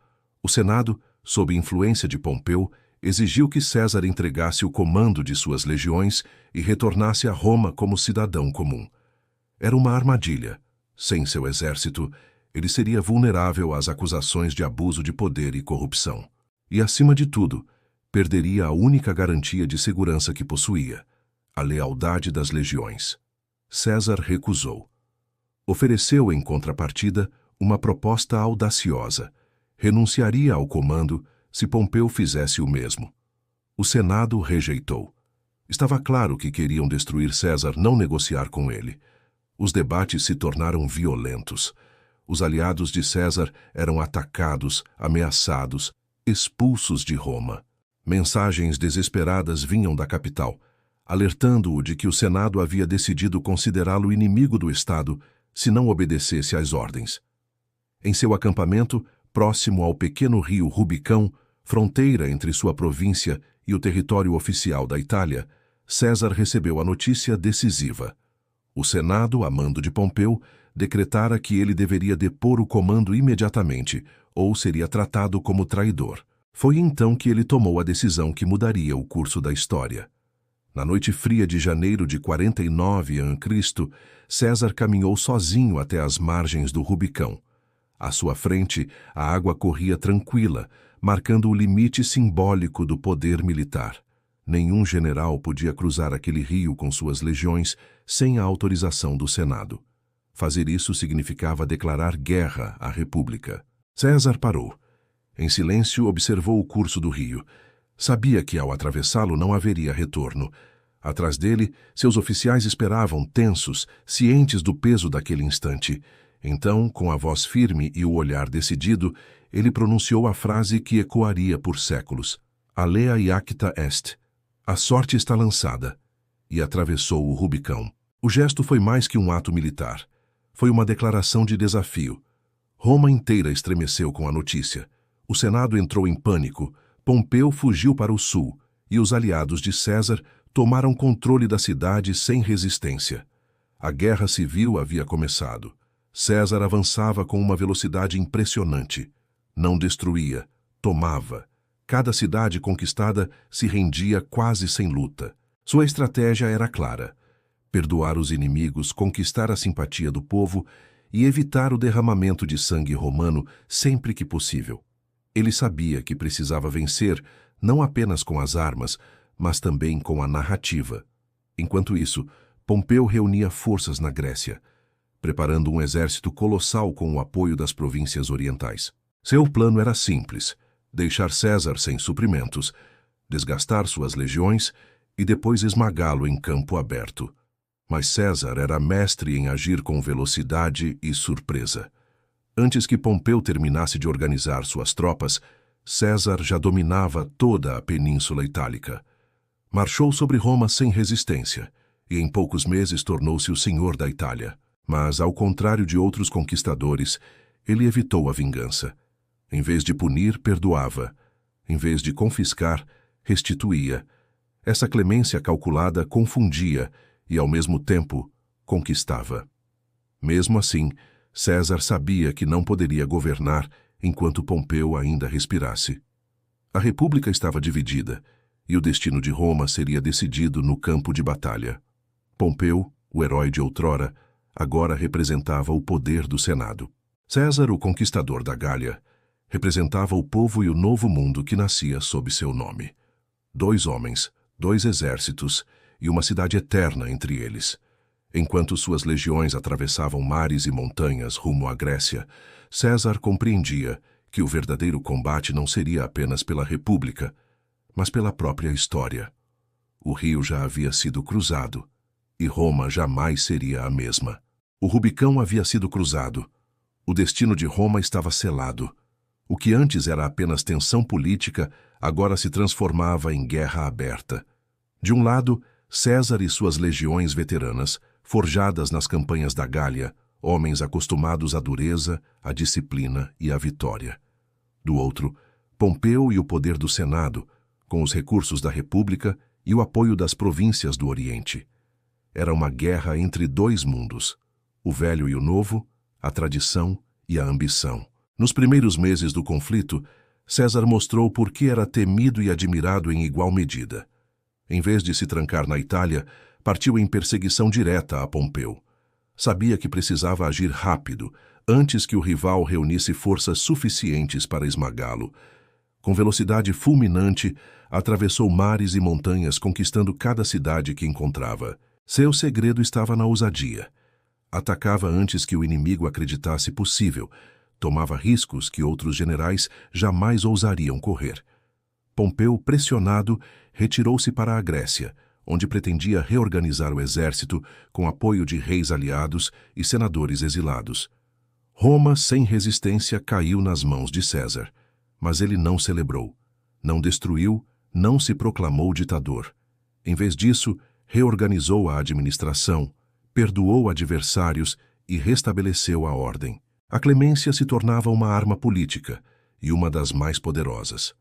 O Senado, sob influência de Pompeu, exigiu que César entregasse o comando de suas legiões e retornasse a Roma como cidadão comum. Era uma armadilha. Sem seu exército, ele seria vulnerável às acusações de abuso de poder e corrupção. E, acima de tudo, perderia a única garantia de segurança que possuía, a lealdade das legiões. César recusou. Ofereceu, em contrapartida, uma proposta audaciosa. Renunciaria ao comando se Pompeu fizesse o mesmo. O Senado rejeitou. Estava claro que queriam destruir César, não negociar com ele. Os debates se tornaram violentos. Os aliados de César eram atacados, ameaçados, expulsos de Roma. Mensagens desesperadas vinham da capital, alertando-o de que o Senado havia decidido considerá-lo inimigo do Estado se não obedecesse às ordens. Em seu acampamento, próximo ao pequeno rio Rubicão, fronteira entre sua província e o território oficial da Itália, César recebeu a notícia decisiva. O Senado, a mando de Pompeu, decretara que ele deveria depor o comando imediatamente, ou seria tratado como traidor. Foi então que ele tomou a decisão que mudaria o curso da história. Na noite fria de janeiro de 49 a.C., César caminhou sozinho até as margens do Rubicão. À sua frente, a água corria tranquila, marcando o limite simbólico do poder militar. Nenhum general podia cruzar aquele rio com suas legiões sem a autorização do Senado. Fazer isso significava declarar guerra à República. César parou. Em silêncio, observou o curso do rio. Sabia que, ao atravessá-lo, não haveria retorno. Atrás dele, seus oficiais esperavam, tensos, cientes do peso daquele instante. Então, com a voz firme e o olhar decidido, ele pronunciou a frase que ecoaria por séculos. Alea iacta est. A sorte está lançada. E atravessou o Rubicão. O gesto foi mais que um ato militar. Foi uma declaração de desafio. Roma inteira estremeceu com a notícia. O Senado entrou em pânico. Pompeu fugiu para o sul, e os aliados de César tomaram controle da cidade sem resistência. A guerra civil havia começado. César avançava com uma velocidade impressionante. Não destruía, tomava. Cada cidade conquistada se rendia quase sem luta. Sua estratégia era clara: perdoar os inimigos, conquistar a simpatia do povo e evitar o derramamento de sangue romano sempre que possível. Ele sabia que precisava vencer não apenas com as armas, mas também com a narrativa. Enquanto isso, Pompeu reunia forças na Grécia, preparando um exército colossal com o apoio das províncias orientais. Seu plano era simples: deixar César sem suprimentos, desgastar suas legiões e depois esmagá-lo em campo aberto. Mas César era mestre em agir com velocidade e surpresa. Antes que Pompeu terminasse de organizar suas tropas, César já dominava toda a Península Itálica. Marchou sobre Roma sem resistência, e em poucos meses tornou-se o senhor da Itália. Mas, ao contrário de outros conquistadores, ele evitou a vingança. Em vez de punir, perdoava. Em vez de confiscar, restituía. Essa clemência calculada confundia e, ao mesmo tempo, conquistava. Mesmo assim, César sabia que não poderia governar enquanto Pompeu ainda respirasse. A República estava dividida, e o destino de Roma seria decidido no campo de batalha. Pompeu, o herói de outrora, agora representava o poder do Senado. César, o conquistador da Gália, representava o povo e o novo mundo que nascia sob seu nome. 2 homens, 2 exércitos e uma cidade eterna entre eles. Enquanto suas legiões atravessavam mares e montanhas rumo à Grécia, César compreendia que o verdadeiro combate não seria apenas pela República, mas pela própria história. O rio já havia sido cruzado, e Roma jamais seria a mesma. O Rubicão havia sido cruzado. O destino de Roma estava selado. O que antes era apenas tensão política, agora se transformava em guerra aberta. De um lado, César e suas legiões veteranas, forjadas nas campanhas da Gália, homens acostumados à dureza, à disciplina e à vitória. Do outro, Pompeu e o poder do Senado, com os recursos da República e o apoio das províncias do Oriente. Era uma guerra entre 2 mundos, o velho e o novo, a tradição e a ambição. Nos primeiros meses do conflito, César mostrou por que era temido e admirado em igual medida. Em vez de se trancar na Itália, partiu em perseguição direta a Pompeu. Sabia que precisava agir rápido, antes que o rival reunisse forças suficientes para esmagá-lo. Com velocidade fulminante, atravessou mares e montanhas, conquistando cada cidade que encontrava. Seu segredo estava na ousadia. Atacava antes que o inimigo acreditasse possível. Tomava riscos que outros generais jamais ousariam correr. Pompeu, pressionado, retirou-se para a Grécia, onde pretendia reorganizar o exército com apoio de reis aliados e senadores exilados. Roma, sem resistência, caiu nas mãos de César, mas ele não celebrou, não destruiu, não se proclamou ditador. Em vez disso, reorganizou a administração, perdoou adversários e restabeleceu a ordem. A clemência se tornava uma arma política e uma das mais poderosas.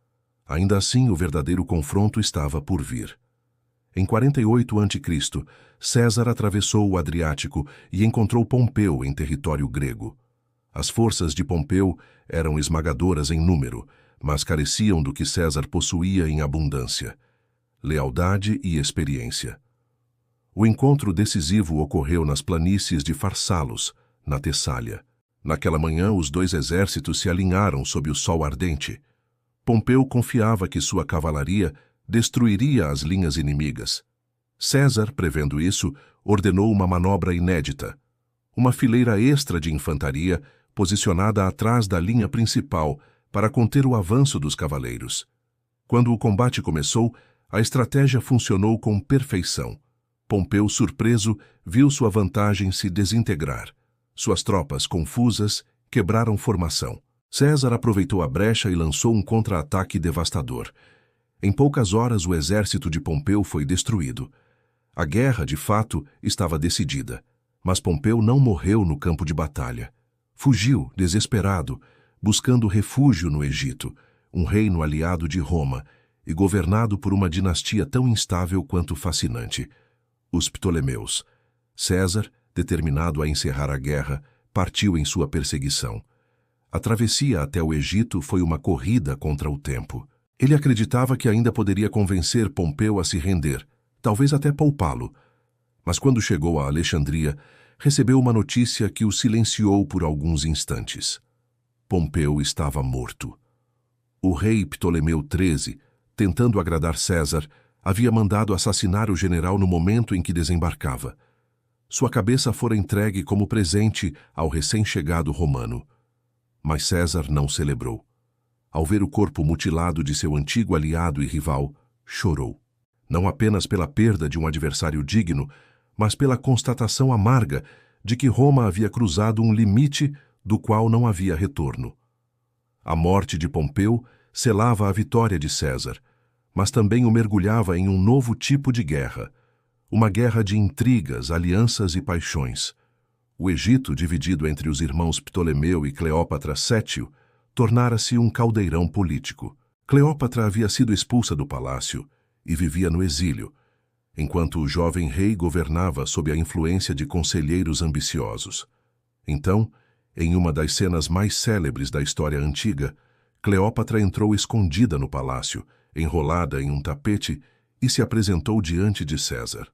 Ainda assim, o verdadeiro confronto estava por vir. Em 48 a.C., César atravessou o Adriático e encontrou Pompeu em território grego. As forças de Pompeu eram esmagadoras em número, mas careciam do que César possuía em abundância: lealdade e experiência. O encontro decisivo ocorreu nas planícies de Farsalos, na Tessália. Naquela manhã, os dois exércitos se alinharam sob o sol ardente. Pompeu confiava que sua cavalaria destruiria as linhas inimigas. César, prevendo isso, ordenou uma manobra inédita: uma fileira extra de infantaria posicionada atrás da linha principal para conter o avanço dos cavaleiros. Quando o combate começou, a estratégia funcionou com perfeição. Pompeu, surpreso, viu sua vantagem se desintegrar. Suas tropas, confusas, quebraram formação. César aproveitou a brecha e lançou um contra-ataque devastador. Em poucas horas, o exército de Pompeu foi destruído. A guerra, de fato, estava decidida, mas Pompeu não morreu no campo de batalha. Fugiu, desesperado, buscando refúgio no Egito, um reino aliado de Roma e governado por uma dinastia tão instável quanto fascinante: os Ptolemeus. César, determinado a encerrar a guerra, partiu em sua perseguição. A travessia até o Egito foi uma corrida contra o tempo. Ele acreditava que ainda poderia convencer Pompeu a se render, talvez até poupá-lo. Mas quando chegou a Alexandria, recebeu uma notícia que o silenciou por alguns instantes. Pompeu estava morto. O rei Ptolemeu XIII, tentando agradar César, havia mandado assassinar o general no momento em que desembarcava. Sua cabeça fora entregue como presente ao recém-chegado romano. Mas César não celebrou. Ao ver o corpo mutilado de seu antigo aliado e rival, chorou. Não apenas pela perda de um adversário digno, mas pela constatação amarga de que Roma havia cruzado um limite do qual não havia retorno. A morte de Pompeu selava a vitória de César, mas também o mergulhava em um novo tipo de guerra, uma guerra de intrigas, alianças e paixões. O Egito, dividido entre os irmãos Ptolemeu e Cleópatra Sétio, tornara-se um caldeirão político. Cleópatra havia sido expulsa do palácio e vivia no exílio, enquanto o jovem rei governava sob a influência de conselheiros ambiciosos. Então, em uma das cenas mais célebres da história antiga, Cleópatra entrou escondida no palácio, enrolada em um tapete, e se apresentou diante de César.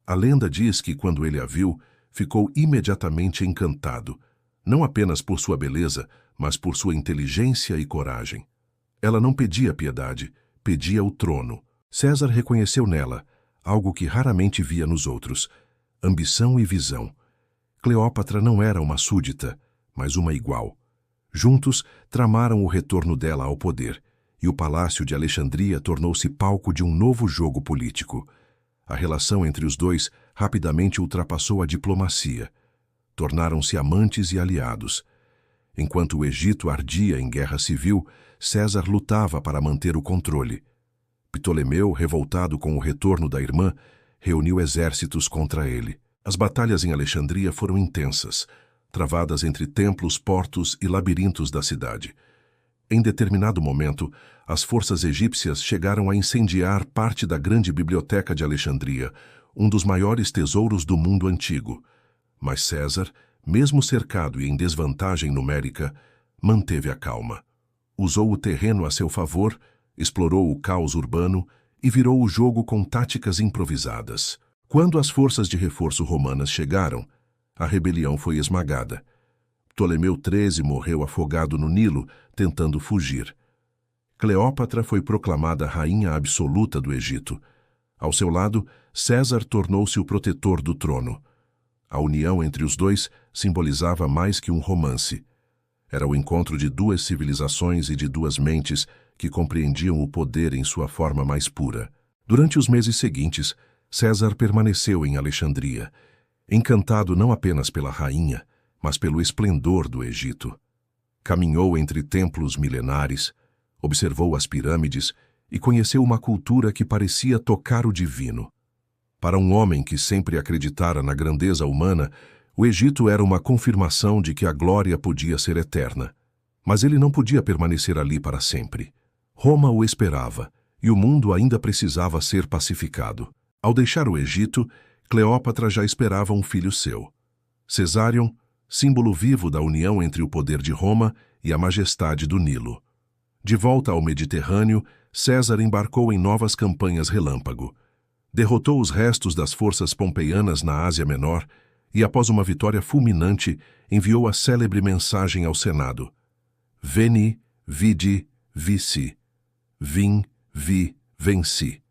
A lenda diz que, quando ele a viu, ficou imediatamente encantado, não apenas por sua beleza, mas por sua inteligência e coragem. Ela não pedia piedade, pedia o trono. César reconheceu nela algo que raramente via nos outros: ambição e visão. Cleópatra não era uma súdita, mas uma igual. Juntos, tramaram o retorno dela ao poder, e o Palácio de Alexandria tornou-se palco de um novo jogo político. A relação entre os dois rapidamente ultrapassou a diplomacia. Tornaram-se amantes e aliados. Enquanto o Egito ardia em guerra civil, César lutava para manter o controle. Ptolemeu, revoltado com o retorno da irmã, reuniu exércitos contra ele. As batalhas em Alexandria foram intensas, travadas entre templos, portos e labirintos da cidade. Em determinado momento, as forças egípcias chegaram a incendiar parte da grande biblioteca de Alexandria, um dos maiores tesouros do mundo antigo. Mas César, mesmo cercado e em desvantagem numérica, manteve a calma. Usou o terreno a seu favor, explorou o caos urbano e virou o jogo com táticas improvisadas. Quando as forças de reforço romanas chegaram, a rebelião foi esmagada. Ptolemeu XIII morreu afogado no Nilo, tentando fugir. Cleópatra foi proclamada rainha absoluta do Egito. Ao seu lado, César tornou-se o protetor do trono. A união entre os dois simbolizava mais que um romance. Era o encontro de duas civilizações e de duas mentes que compreendiam o poder em sua forma mais pura. Durante os meses seguintes, César permaneceu em Alexandria, encantado não apenas pela rainha, mas pelo esplendor do Egito. Caminhou entre templos milenares, observou as pirâmides e conheceu uma cultura que parecia tocar o divino. Para um homem que sempre acreditara na grandeza humana, o Egito era uma confirmação de que a glória podia ser eterna. Mas ele não podia permanecer ali para sempre. Roma o esperava, e o mundo ainda precisava ser pacificado. Ao deixar o Egito, Cleópatra já esperava um filho seu. Cesarion, símbolo vivo da união entre o poder de Roma e a majestade do Nilo. De volta ao Mediterrâneo, César embarcou em novas campanhas relâmpago. Derrotou os restos das forças pompeianas na Ásia Menor e, após uma vitória fulminante, enviou a célebre mensagem ao Senado: Veni, vidi, vici. Vim, vi, venci.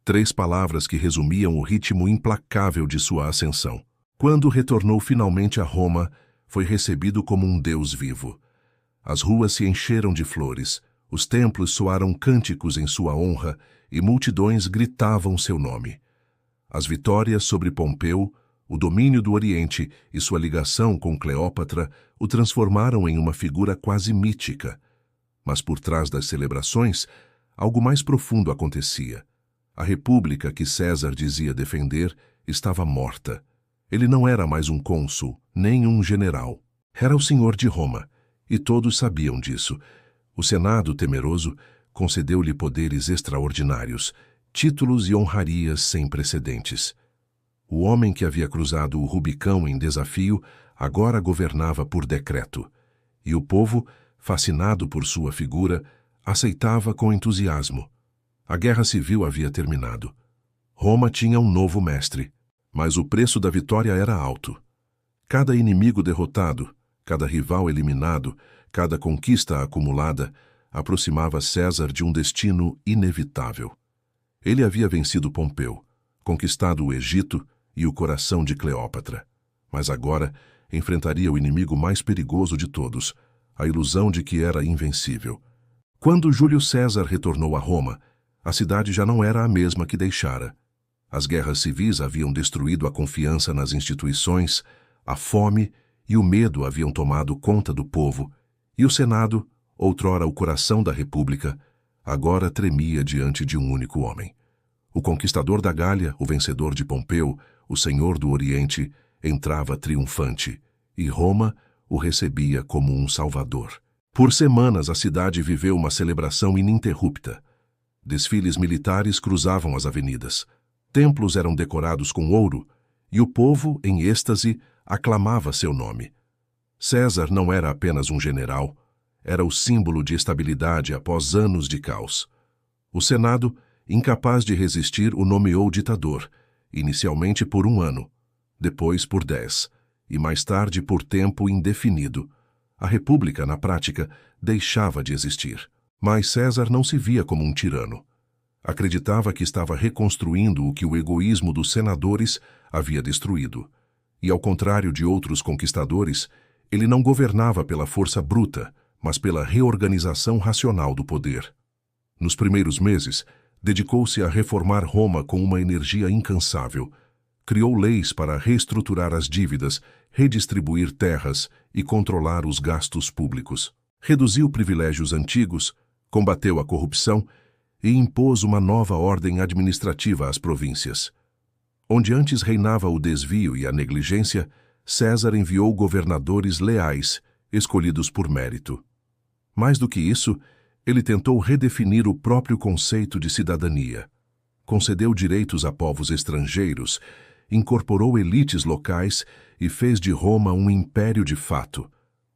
3 palavras que resumiam o ritmo implacável de sua ascensão. Quando retornou finalmente a Roma, foi recebido como um deus vivo. As ruas se encheram de flores, os templos soaram cânticos em sua honra e multidões gritavam seu nome. As vitórias sobre Pompeu, o domínio do Oriente e sua ligação com Cleópatra o transformaram em uma figura quase mítica. Mas por trás das celebrações, algo mais profundo acontecia. A república que César dizia defender estava morta. Ele não era mais um cônsul, nem um general. Era o senhor de Roma, e todos sabiam disso. O Senado, temeroso, concedeu-lhe poderes extraordinários, títulos e honrarias sem precedentes. O homem que havia cruzado o Rubicão em desafio agora governava por decreto, e o povo, fascinado por sua figura, aceitava com entusiasmo. A guerra civil havia terminado. Roma tinha um novo mestre, mas o preço da vitória era alto. Cada inimigo derrotado, cada rival eliminado, cada conquista acumulada, aproximava César de um destino inevitável. Ele havia vencido Pompeu, conquistado o Egito e o coração de Cleópatra. Mas agora enfrentaria o inimigo mais perigoso de todos, a ilusão de que era invencível. Quando Júlio César retornou a Roma, a cidade já não era a mesma que deixara. As guerras civis haviam destruído a confiança nas instituições, a fome e o medo haviam tomado conta do povo, e o Senado, outrora o coração da República, agora tremia diante de um único homem. O conquistador da Gália, o vencedor de Pompeu, o senhor do Oriente, entrava triunfante, e Roma o recebia como um salvador. Por semanas a cidade viveu uma celebração ininterrupta. Desfiles militares cruzavam as avenidas. Templos eram decorados com ouro, e o povo, em êxtase, aclamava seu nome. César não era apenas um general, era o símbolo de estabilidade após anos de caos. O Senado, incapaz de resistir, o nomeou ditador, inicialmente por 1 ano, depois por 10, e mais tarde por tempo indefinido. A República, na prática, deixava de existir. Mas César não se via como um tirano. Acreditava que estava reconstruindo o que o egoísmo dos senadores havia destruído. E, ao contrário de outros conquistadores, ele não governava pela força bruta, mas pela reorganização racional do poder. Nos primeiros meses, dedicou-se a reformar Roma com uma energia incansável. Criou leis para reestruturar as dívidas, redistribuir terras e controlar os gastos públicos. Reduziu privilégios antigos, combateu a corrupção e impôs uma nova ordem administrativa às províncias. Onde antes reinava o desvio e a negligência, César enviou governadores leais, escolhidos por mérito. Mais do que isso, ele tentou redefinir o próprio conceito de cidadania. Concedeu direitos a povos estrangeiros, incorporou elites locais e fez de Roma um império de fato,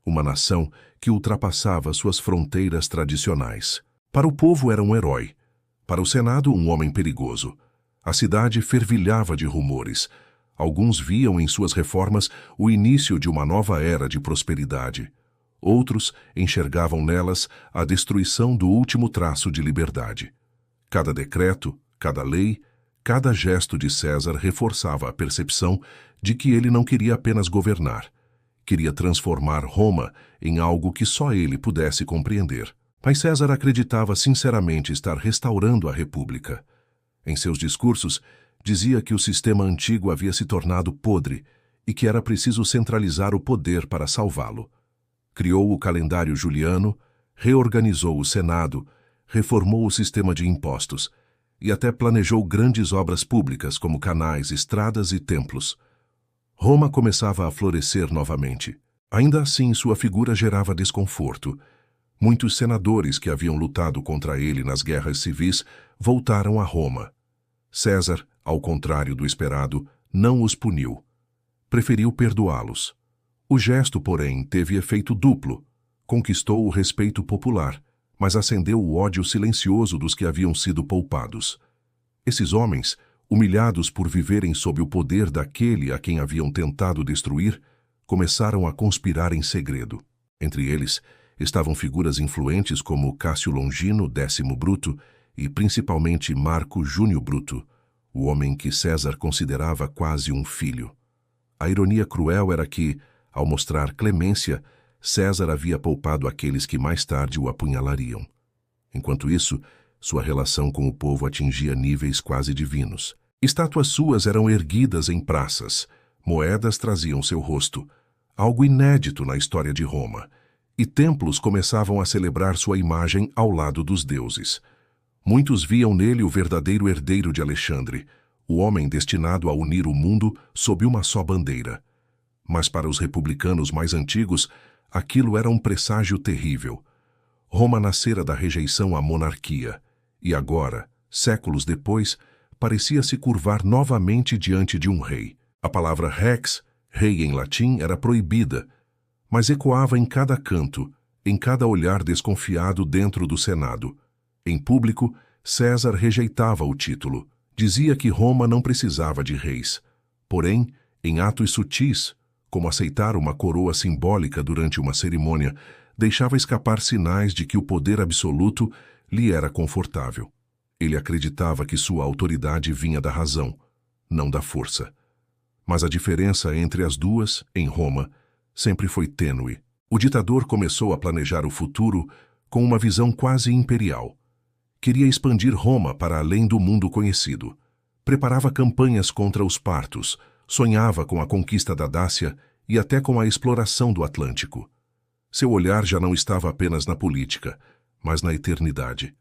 uma nação que ultrapassava suas fronteiras tradicionais. Para o povo era um herói, para o Senado um homem perigoso. A cidade fervilhava de rumores. Alguns viam em suas reformas o início de uma nova era de prosperidade. Outros enxergavam nelas a destruição do último traço de liberdade. Cada decreto, cada lei, cada gesto de César reforçava a percepção de que ele não queria apenas governar. Queria transformar Roma em algo que só ele pudesse compreender. Mas César acreditava sinceramente estar restaurando a República. Em seus discursos, dizia que o sistema antigo havia se tornado podre e que era preciso centralizar o poder para salvá-lo. Criou o calendário juliano, reorganizou o Senado, reformou o sistema de impostos e até planejou grandes obras públicas como canais, estradas e templos. Roma começava a florescer novamente. Ainda assim, sua figura gerava desconforto. Muitos senadores que haviam lutado contra ele nas guerras civis voltaram a Roma. César, ao contrário do esperado, não os puniu. Preferiu perdoá-los. O gesto, porém, teve efeito duplo. Conquistou o respeito popular, mas acendeu o ódio silencioso dos que haviam sido poupados. Esses homens, humilhados por viverem sob o poder daquele a quem haviam tentado destruir, começaram a conspirar em segredo. Entre eles estavam figuras influentes como Cássio Longino, 10º Bruto, e principalmente Marco Júnior Bruto, o homem que César considerava quase um filho. A ironia cruel era que, ao mostrar clemência, César havia poupado aqueles que mais tarde o apunhalariam. Enquanto isso, sua relação com o povo atingia níveis quase divinos. Estátuas suas eram erguidas em praças, moedas traziam seu rosto, algo inédito na história de Roma, e templos começavam a celebrar sua imagem ao lado dos deuses. Muitos viam nele o verdadeiro herdeiro de Alexandre, o homem destinado a unir o mundo sob uma só bandeira. Mas para os republicanos mais antigos, aquilo era um presságio terrível. Roma nascera da rejeição à monarquia, e agora, séculos depois, parecia se curvar novamente diante de um rei. A palavra rex, rei em latim, era proibida, mas ecoava em cada canto, em cada olhar desconfiado dentro do Senado. Em público, César rejeitava o título. Dizia que Roma não precisava de reis. Porém, em atos sutis, como aceitar uma coroa simbólica durante uma cerimônia, deixava escapar sinais de que o poder absoluto lhe era confortável. Ele acreditava que sua autoridade vinha da razão, não da força. Mas a diferença entre as duas, em Roma, sempre foi tênue. O ditador começou a planejar o futuro com uma visão quase imperial. Queria expandir Roma para além do mundo conhecido. Preparava campanhas contra os partos, sonhava com a conquista da Dácia e até com a exploração do Atlântico. Seu olhar já não estava apenas na política, mas na eternidade.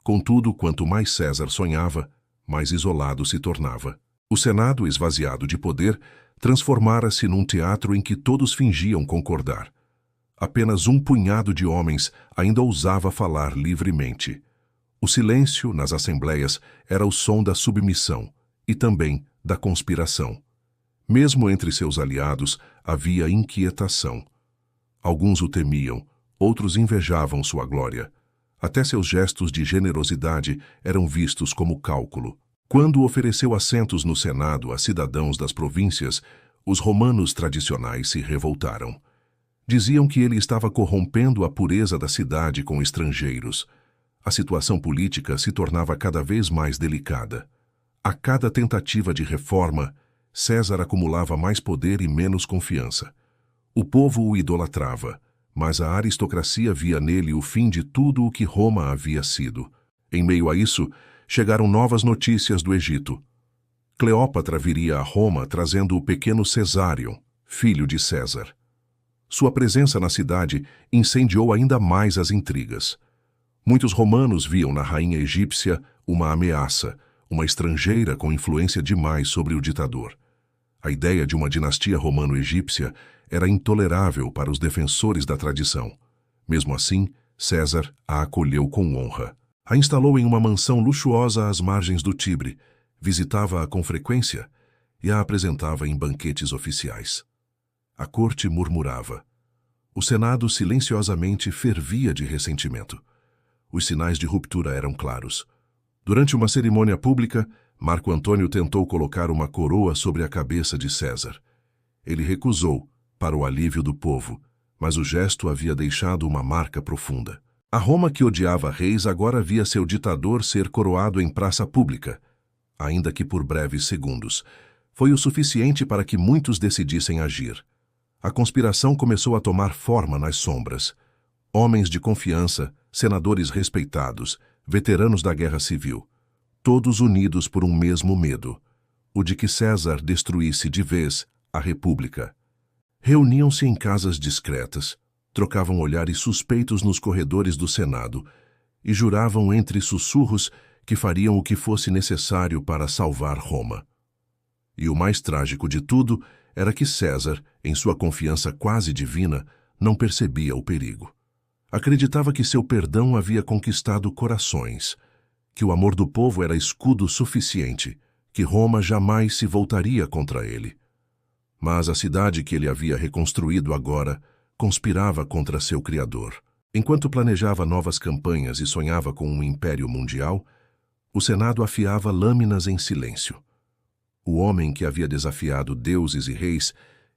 Contudo, quanto mais César sonhava, mais isolado se tornava. O Senado, esvaziado de poder, transformara-se num teatro em que todos fingiam concordar. Apenas um punhado de homens ainda ousava falar livremente. O silêncio, nas assembleias, era o som da submissão e também da conspiração. Mesmo entre seus aliados, havia inquietação. Alguns o temiam, outros invejavam sua glória. Até seus gestos de generosidade eram vistos como cálculo. Quando ofereceu assentos no Senado a cidadãos das províncias, os romanos tradicionais se revoltaram. Diziam que ele estava corrompendo a pureza da cidade com estrangeiros. A situação política se tornava cada vez mais delicada. A cada tentativa de reforma, César acumulava mais poder e menos confiança. O povo o idolatrava, mas a aristocracia via nele o fim de tudo o que Roma havia sido. Em meio a isso, chegaram novas notícias do Egito. Cleópatra viria a Roma trazendo o pequeno Cesário, filho de César. Sua presença na cidade incendiou ainda mais as intrigas. Muitos romanos viam na rainha egípcia uma ameaça, uma estrangeira com influência demais sobre o ditador. A ideia de uma dinastia romano-egípcia era intolerável para os defensores da tradição. Mesmo assim, César a acolheu com honra. A instalou em uma mansão luxuosa às margens do Tibre, visitava-a com frequência e a apresentava em banquetes oficiais. A corte murmurava. O Senado silenciosamente fervia de ressentimento. Os sinais de ruptura eram claros. Durante uma cerimônia pública, Marco Antônio tentou colocar uma coroa sobre a cabeça de César. Ele recusou, para o alívio do povo, mas o gesto havia deixado uma marca profunda. A Roma que odiava reis agora via seu ditador ser coroado em praça pública, ainda que por breves segundos. Foi o suficiente para que muitos decidissem agir. A conspiração começou a tomar forma nas sombras. Homens de confiança, senadores respeitados, veteranos da Guerra Civil, todos unidos por um mesmo medo, o de que César destruísse de vez a República. Reuniam-se em casas discretas, trocavam olhares suspeitos nos corredores do Senado e juravam entre sussurros que fariam o que fosse necessário para salvar Roma. E o mais trágico de tudo era que César, em sua confiança quase divina, não percebia o perigo. Acreditava que seu perdão havia conquistado corações, que o amor do povo era escudo suficiente, que Roma jamais se voltaria contra ele. Mas a cidade que ele havia reconstruído agora conspirava contra seu criador. Enquanto planejava novas campanhas e sonhava com um império mundial, o Senado afiava lâminas em silêncio. O homem que havia desafiado deuses e reis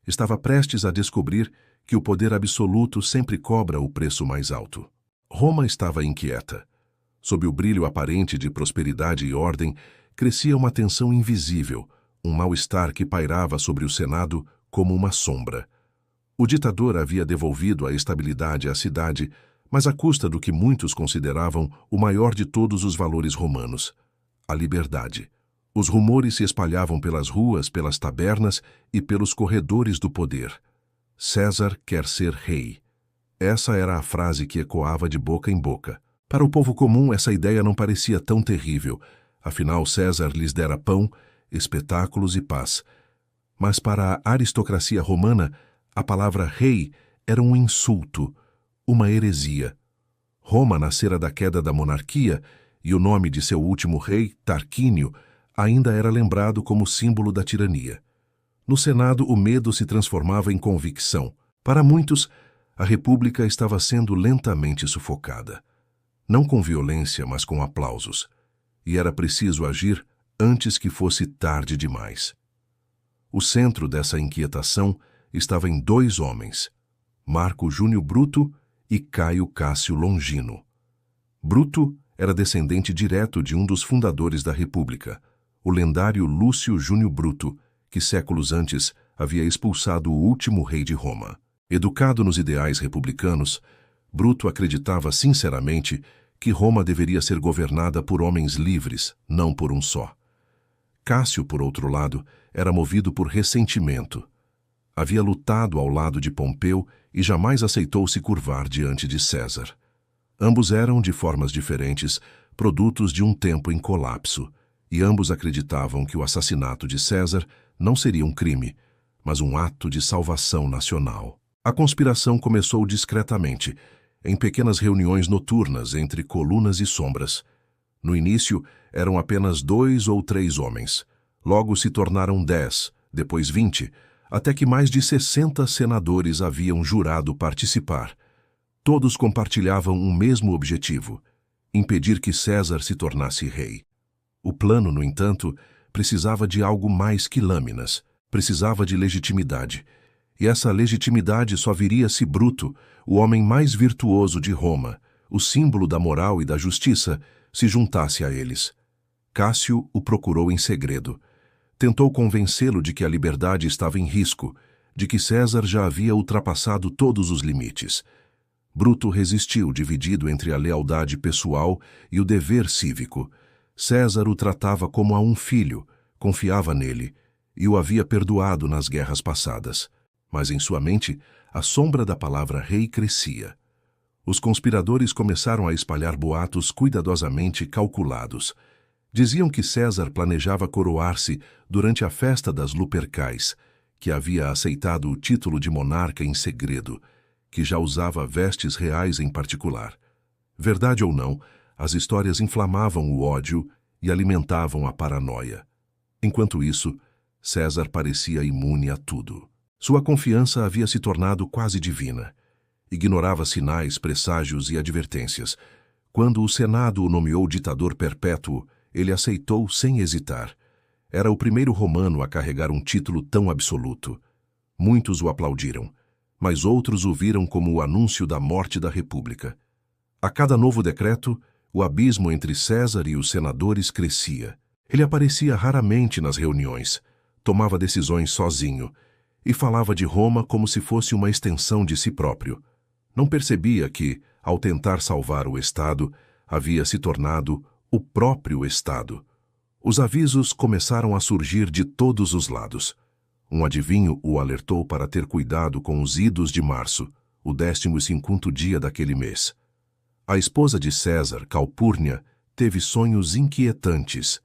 estava prestes a descobrir que o poder absoluto sempre cobra o preço mais alto. Roma estava inquieta. Sob o brilho aparente de prosperidade e ordem, crescia uma tensão invisível, um mal-estar que pairava sobre o Senado como uma sombra. O ditador havia devolvido a estabilidade à cidade, mas à custa do que muitos consideravam o maior de todos os valores romanos, a liberdade. Os rumores se espalhavam pelas ruas, pelas tabernas e pelos corredores do poder. César quer ser rei. Essa era a frase que ecoava de boca em boca. Para o povo comum, essa ideia não parecia tão terrível. Afinal, César lhes dera pão, espetáculos e paz. Mas para a aristocracia romana, a palavra rei era um insulto, uma heresia. Roma nascera da queda da monarquia e o nome de seu último rei, Tarquínio, ainda era lembrado como símbolo da tirania. No Senado, o medo se transformava em convicção. Para muitos, a República estava sendo lentamente sufocada. Não com violência, mas com aplausos. E era preciso agir antes que fosse tarde demais. O centro dessa inquietação estava em dois homens, Marco Júnior Bruto e Caio Cássio Longino. Bruto era descendente direto de um dos fundadores da República, o lendário Lúcio Júnior Bruto, que séculos antes havia expulsado o último rei de Roma. Educado nos ideais republicanos, Bruto acreditava sinceramente que Roma deveria ser governada por homens livres, não por um só. Cássio, por outro lado, era movido por ressentimento. Havia lutado ao lado de Pompeu e jamais aceitou se curvar diante de César. Ambos eram, de formas diferentes, produtos de um tempo em colapso, e ambos acreditavam que o assassinato de César não seria um crime, mas um ato de salvação nacional. A conspiração começou discretamente, em pequenas reuniões noturnas entre colunas e sombras. No início, eram apenas 2 ou 3 homens. Logo se tornaram 10, depois 20, até que mais de 60 senadores haviam jurado participar. Todos compartilhavam um mesmo objetivo: impedir que César se tornasse rei. O plano, no entanto, precisava de algo mais que lâminas. Precisava de legitimidade. E essa legitimidade só viria se Bruto, o homem mais virtuoso de Roma, o símbolo da moral e da justiça, se juntasse a eles. Cássio o procurou em segredo. Tentou convencê-lo de que a liberdade estava em risco, de que César já havia ultrapassado todos os limites. Bruto resistiu, dividido entre a lealdade pessoal e o dever cívico. César o tratava como a um filho, confiava nele, e o havia perdoado nas guerras passadas. Mas em sua mente, a sombra da palavra rei crescia. Os conspiradores começaram a espalhar boatos cuidadosamente calculados. Diziam que César planejava coroar-se durante a festa das Lupercais, que havia aceitado o título de monarca em segredo, que já usava vestes reais em particular. Verdade ou não, as histórias inflamavam o ódio e alimentavam a paranoia. Enquanto isso, César parecia imune a tudo. Sua confiança havia se tornado quase divina. Ignorava sinais, presságios e advertências. Quando o Senado o nomeou ditador perpétuo, ele aceitou sem hesitar. Era o primeiro romano a carregar um título tão absoluto. Muitos o aplaudiram, mas outros o viram como o anúncio da morte da República. A cada novo decreto, o abismo entre César e os senadores crescia. Ele aparecia raramente nas reuniões, tomava decisões sozinho e falava de Roma como se fosse uma extensão de si próprio. Não percebia que, ao tentar salvar o Estado, havia se tornado o próprio Estado. Os avisos começaram a surgir de todos os lados. Um adivinho o alertou para ter cuidado com os idos de março, o 15º dia daquele mês. A esposa de César, Calpurnia, teve sonhos inquietantes.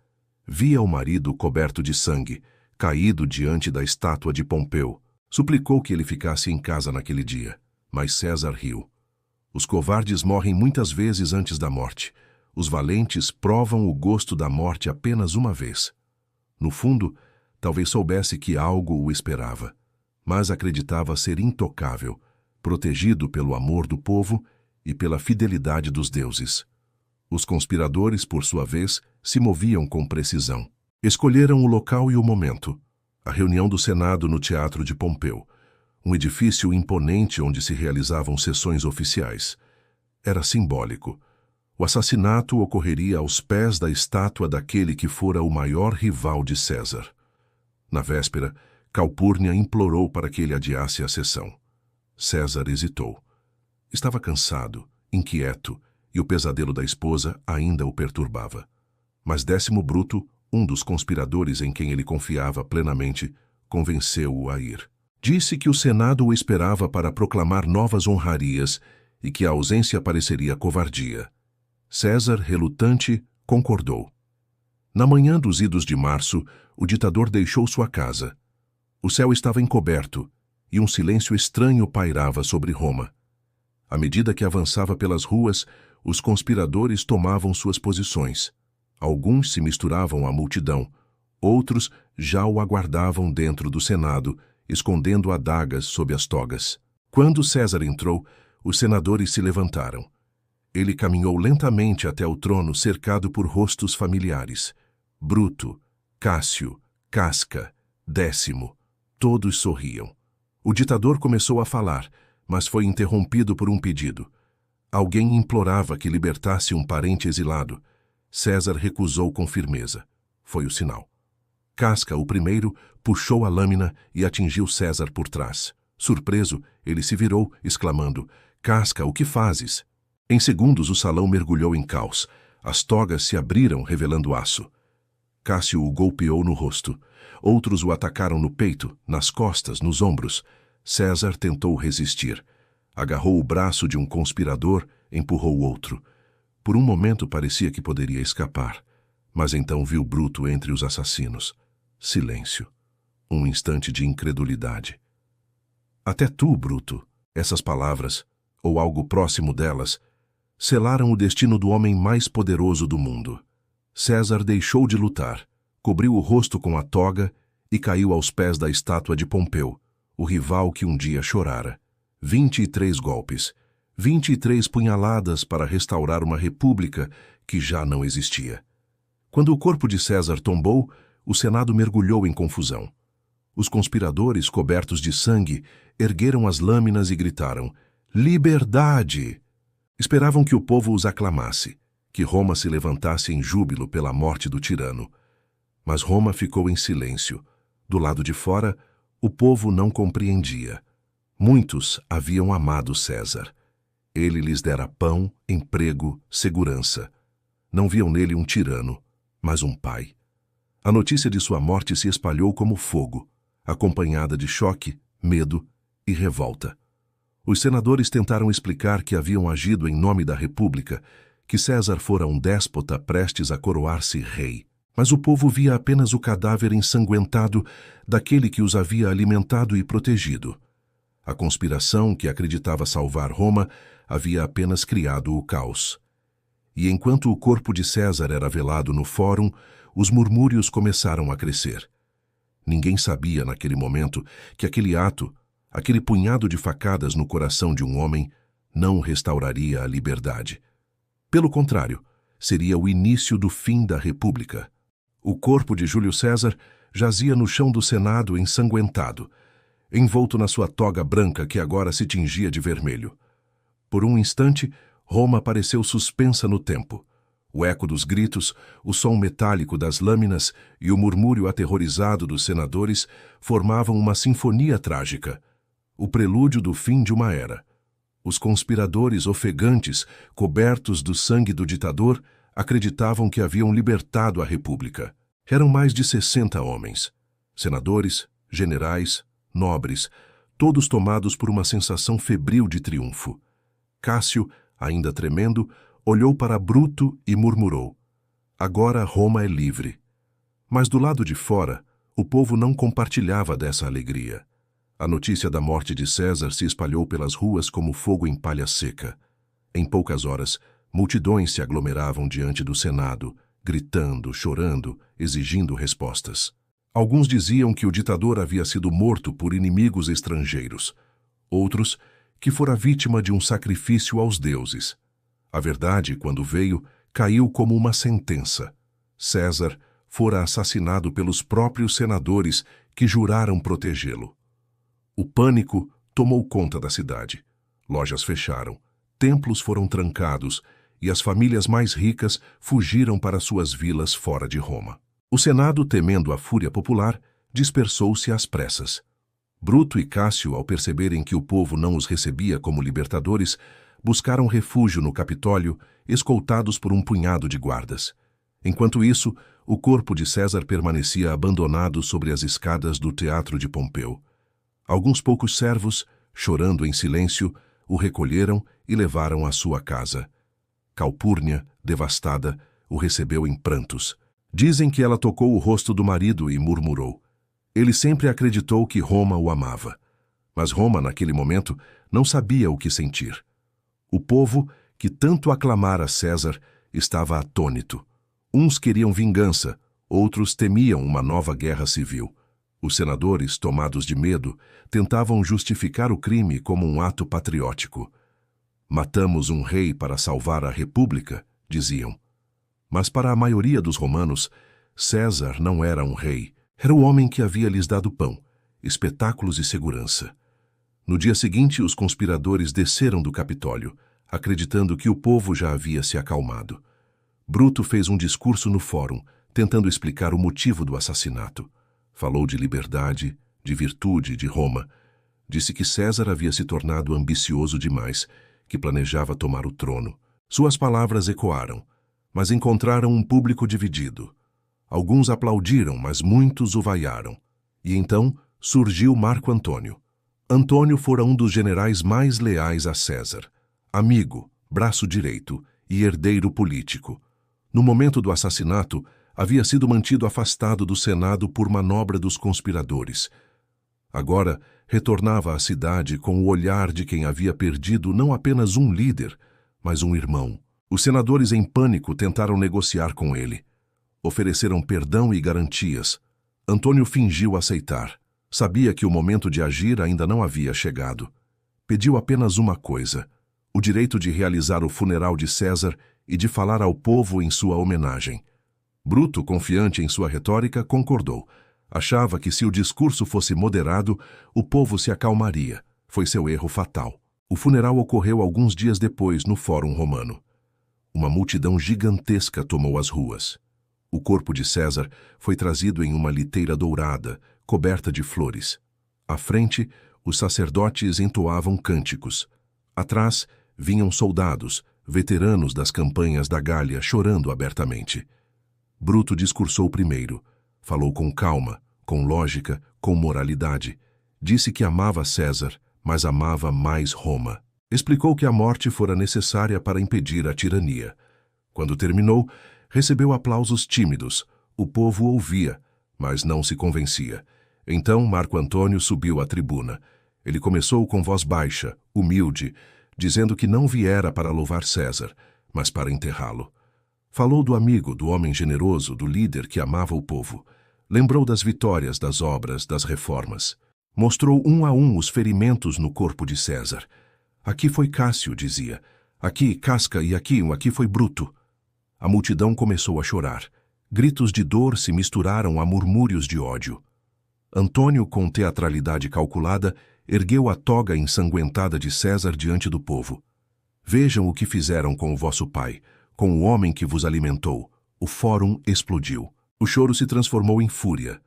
Via o marido coberto de sangue, caído diante da estátua de Pompeu. Suplicou que ele ficasse em casa naquele dia, mas César riu. Os covardes morrem muitas vezes antes da morte. Os valentes provam o gosto da morte apenas uma vez. No fundo, talvez soubesse que algo o esperava, mas acreditava ser intocável, protegido pelo amor do povo e pela fidelidade dos deuses. Os conspiradores, por sua vez, se moviam com precisão. Escolheram o local e o momento. A reunião do Senado no Teatro de Pompeu, um edifício imponente onde se realizavam sessões oficiais. Era simbólico. O assassinato ocorreria aos pés da estátua daquele que fora o maior rival de César. Na véspera, Calpurnia implorou para que ele adiasse a sessão. César hesitou. Estava cansado, inquieto, e o pesadelo da esposa ainda o perturbava. Mas Décimo Bruto, um dos conspiradores em quem ele confiava plenamente, convenceu-o a ir. Disse que o Senado o esperava para proclamar novas honrarias e que a ausência pareceria covardia. César, relutante, concordou. Na manhã dos idos de março, o ditador deixou sua casa. O céu estava encoberto e um silêncio estranho pairava sobre Roma. À medida que avançava pelas ruas, os conspiradores tomavam suas posições. Alguns se misturavam à multidão, outros já o aguardavam dentro do Senado, escondendo adagas sob as togas. Quando César entrou, os senadores se levantaram. Ele caminhou lentamente até o trono cercado por rostos familiares. Bruto, Cássio, Casca, Décimo, todos sorriam. O ditador começou a falar, mas foi interrompido por um pedido. Alguém implorava que libertasse um parente exilado. César recusou com firmeza. Foi o sinal. Casca, o primeiro, puxou a lâmina e atingiu César por trás. Surpreso, ele se virou, exclamando: "Casca, o que fazes?" Em segundos o salão mergulhou em caos. As togas se abriram, revelando aço. Cássio o golpeou no rosto. Outros o atacaram no peito, nas costas, nos ombros. César tentou resistir. Agarrou o braço de um conspirador, empurrou o outro. Por um momento parecia que poderia escapar, mas então viu Bruto entre os assassinos. Silêncio. Um instante de incredulidade. Até tu, Bruto, essas palavras, ou algo próximo delas, selaram o destino do homem mais poderoso do mundo. César deixou de lutar, cobriu o rosto com a toga e caiu aos pés da estátua de Pompeu, o rival que um dia chorara. 23 golpes, 23 punhaladas para restaurar uma república que já não existia. Quando o corpo de César tombou, o Senado mergulhou em confusão. Os conspiradores, cobertos de sangue, ergueram as lâminas e gritaram: "Liberdade!" Esperavam que o povo os aclamasse, que Roma se levantasse em júbilo pela morte do tirano. Mas Roma ficou em silêncio. Do lado de fora, o povo não compreendia. Muitos haviam amado César. Ele lhes dera pão, emprego, segurança. Não viam nele um tirano, mas um pai. A notícia de sua morte se espalhou como fogo, acompanhada de choque, medo e revolta. Os senadores tentaram explicar que haviam agido em nome da República, que César fora um déspota prestes a coroar-se rei. Mas o povo via apenas o cadáver ensanguentado daquele que os havia alimentado e protegido. A conspiração, que acreditava salvar Roma, havia apenas criado o caos. E enquanto o corpo de César era velado no fórum, os murmúrios começaram a crescer. Ninguém sabia naquele momento que aquele ato, aquele punhado de facadas no coração de um homem, não restauraria a liberdade. Pelo contrário, seria o início do fim da República. O corpo de Júlio César jazia no chão do Senado ensanguentado, envolto na sua toga branca que agora se tingia de vermelho. Por um instante, Roma pareceu suspensa no tempo. O eco dos gritos, o som metálico das lâminas e o murmúrio aterrorizado dos senadores formavam uma sinfonia trágica, o prelúdio do fim de uma era. Os conspiradores ofegantes, cobertos do sangue do ditador, acreditavam que haviam libertado a República. Eram mais de 60 homens, senadores, generais, nobres, todos tomados por uma sensação febril de triunfo. Cássio, ainda tremendo, olhou para Bruto e murmurou: agora Roma é livre. Mas do lado de fora, o povo não compartilhava dessa alegria. A notícia da morte de César se espalhou pelas ruas como fogo em palha seca. Em poucas horas, multidões se aglomeravam diante do Senado, gritando, chorando, exigindo respostas. Alguns diziam que o ditador havia sido morto por inimigos estrangeiros. Outros, que fora vítima de um sacrifício aos deuses. A verdade, quando veio, caiu como uma sentença. César fora assassinado pelos próprios senadores que juraram protegê-lo. O pânico tomou conta da cidade. Lojas fecharam, templos foram trancados e as famílias mais ricas fugiram para suas vilas fora de Roma. O Senado, temendo a fúria popular, dispersou-se às pressas. Bruto e Cássio, ao perceberem que o povo não os recebia como libertadores, buscaram refúgio no Capitólio, escoltados por um punhado de guardas. Enquanto isso, o corpo de César permanecia abandonado sobre as escadas do Teatro de Pompeu. Alguns poucos servos, chorando em silêncio, o recolheram e levaram à sua casa. Calpurnia, devastada, o recebeu em prantos. Dizem que ela tocou o rosto do marido e murmurou: ele sempre acreditou que Roma o amava. Mas Roma, naquele momento, não sabia o que sentir. O povo, que tanto aclamara César, estava atônito. Uns queriam vingança, outros temiam uma nova guerra civil. Os senadores, tomados de medo, tentavam justificar o crime como um ato patriótico. Matamos um rei para salvar a república, diziam. Mas para a maioria dos romanos, César não era um rei. Era o homem que havia lhes dado pão, espetáculos e segurança. No dia seguinte, os conspiradores desceram do Capitólio, acreditando que o povo já havia se acalmado. Bruto fez um discurso no fórum, tentando explicar o motivo do assassinato. Falou de liberdade, de virtude, de Roma. Disse que César havia se tornado ambicioso demais, que planejava tomar o trono. Suas palavras ecoaram, mas encontraram um público dividido. Alguns aplaudiram, mas muitos o vaiaram. E então surgiu Marco Antônio. Antônio fora um dos generais mais leais a César. Amigo, braço direito e herdeiro político. No momento do assassinato, havia sido mantido afastado do Senado por manobra dos conspiradores. Agora, retornava à cidade com o olhar de quem havia perdido não apenas um líder, mas um irmão. Os senadores, em pânico, tentaram negociar com ele. Ofereceram perdão e garantias. Antônio fingiu aceitar. Sabia que o momento de agir ainda não havia chegado. Pediu apenas uma coisa: o direito de realizar o funeral de César e de falar ao povo em sua homenagem. Bruto, confiante em sua retórica, concordou. Achava que se o discurso fosse moderado, o povo se acalmaria. Foi seu erro fatal. O funeral ocorreu alguns dias depois no Fórum Romano. Uma multidão gigantesca tomou as ruas. O corpo de César foi trazido em uma liteira dourada, coberta de flores. À frente, os sacerdotes entoavam cânticos. Atrás, vinham soldados, veteranos das campanhas da Gália, chorando abertamente. Bruto discursou primeiro. Falou com calma, com lógica, com moralidade. Disse que amava César, mas amava mais Roma. Explicou que a morte fora necessária para impedir a tirania. Quando terminou, recebeu aplausos tímidos. O povo ouvia, mas não se convencia. Então Marco Antônio subiu à tribuna. Ele começou com voz baixa, humilde, dizendo que não viera para louvar César, mas para enterrá-lo. Falou do amigo, do homem generoso, do líder que amava o povo. Lembrou das vitórias, das obras, das reformas. Mostrou um a um os ferimentos no corpo de César. Aqui foi Cássio, dizia. Aqui Casca e aqui foi Bruto. A multidão começou a chorar. Gritos de dor se misturaram a murmúrios de ódio. Antônio, com teatralidade calculada, ergueu a toga ensanguentada de César diante do povo. Vejam o que fizeram com o vosso pai, com o homem que vos alimentou. O fórum explodiu. O choro se transformou em fúria.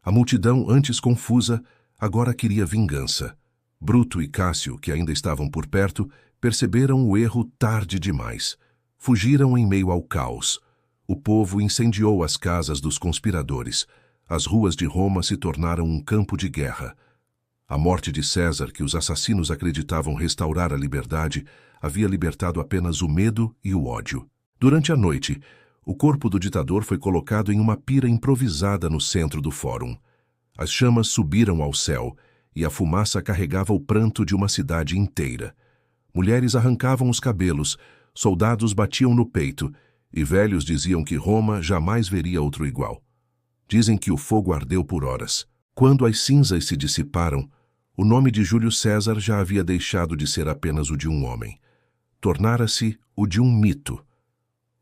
A multidão, antes confusa, agora queria vingança. Bruto e Cássio, que ainda estavam por perto, perceberam o erro tarde demais. Fugiram em meio ao caos. O povo incendiou as casas dos conspiradores. as ruas de Roma se tornaram um campo de guerra. A morte de César, que os assassinos acreditavam restaurar a liberdade, havia libertado apenas o medo e o ódio. Durante a noite, o corpo do ditador foi colocado em uma pira improvisada no centro do fórum. As chamas subiram ao céu e a fumaça carregava o pranto de uma cidade inteira. Mulheres arrancavam os cabelos, soldados batiam no peito e velhos diziam que Roma jamais veria outro igual. Dizem que o fogo ardeu por horas. Quando as cinzas se dissiparam, o nome de Júlio César já havia deixado de ser apenas o de um homem. Tornara-se o de um mito.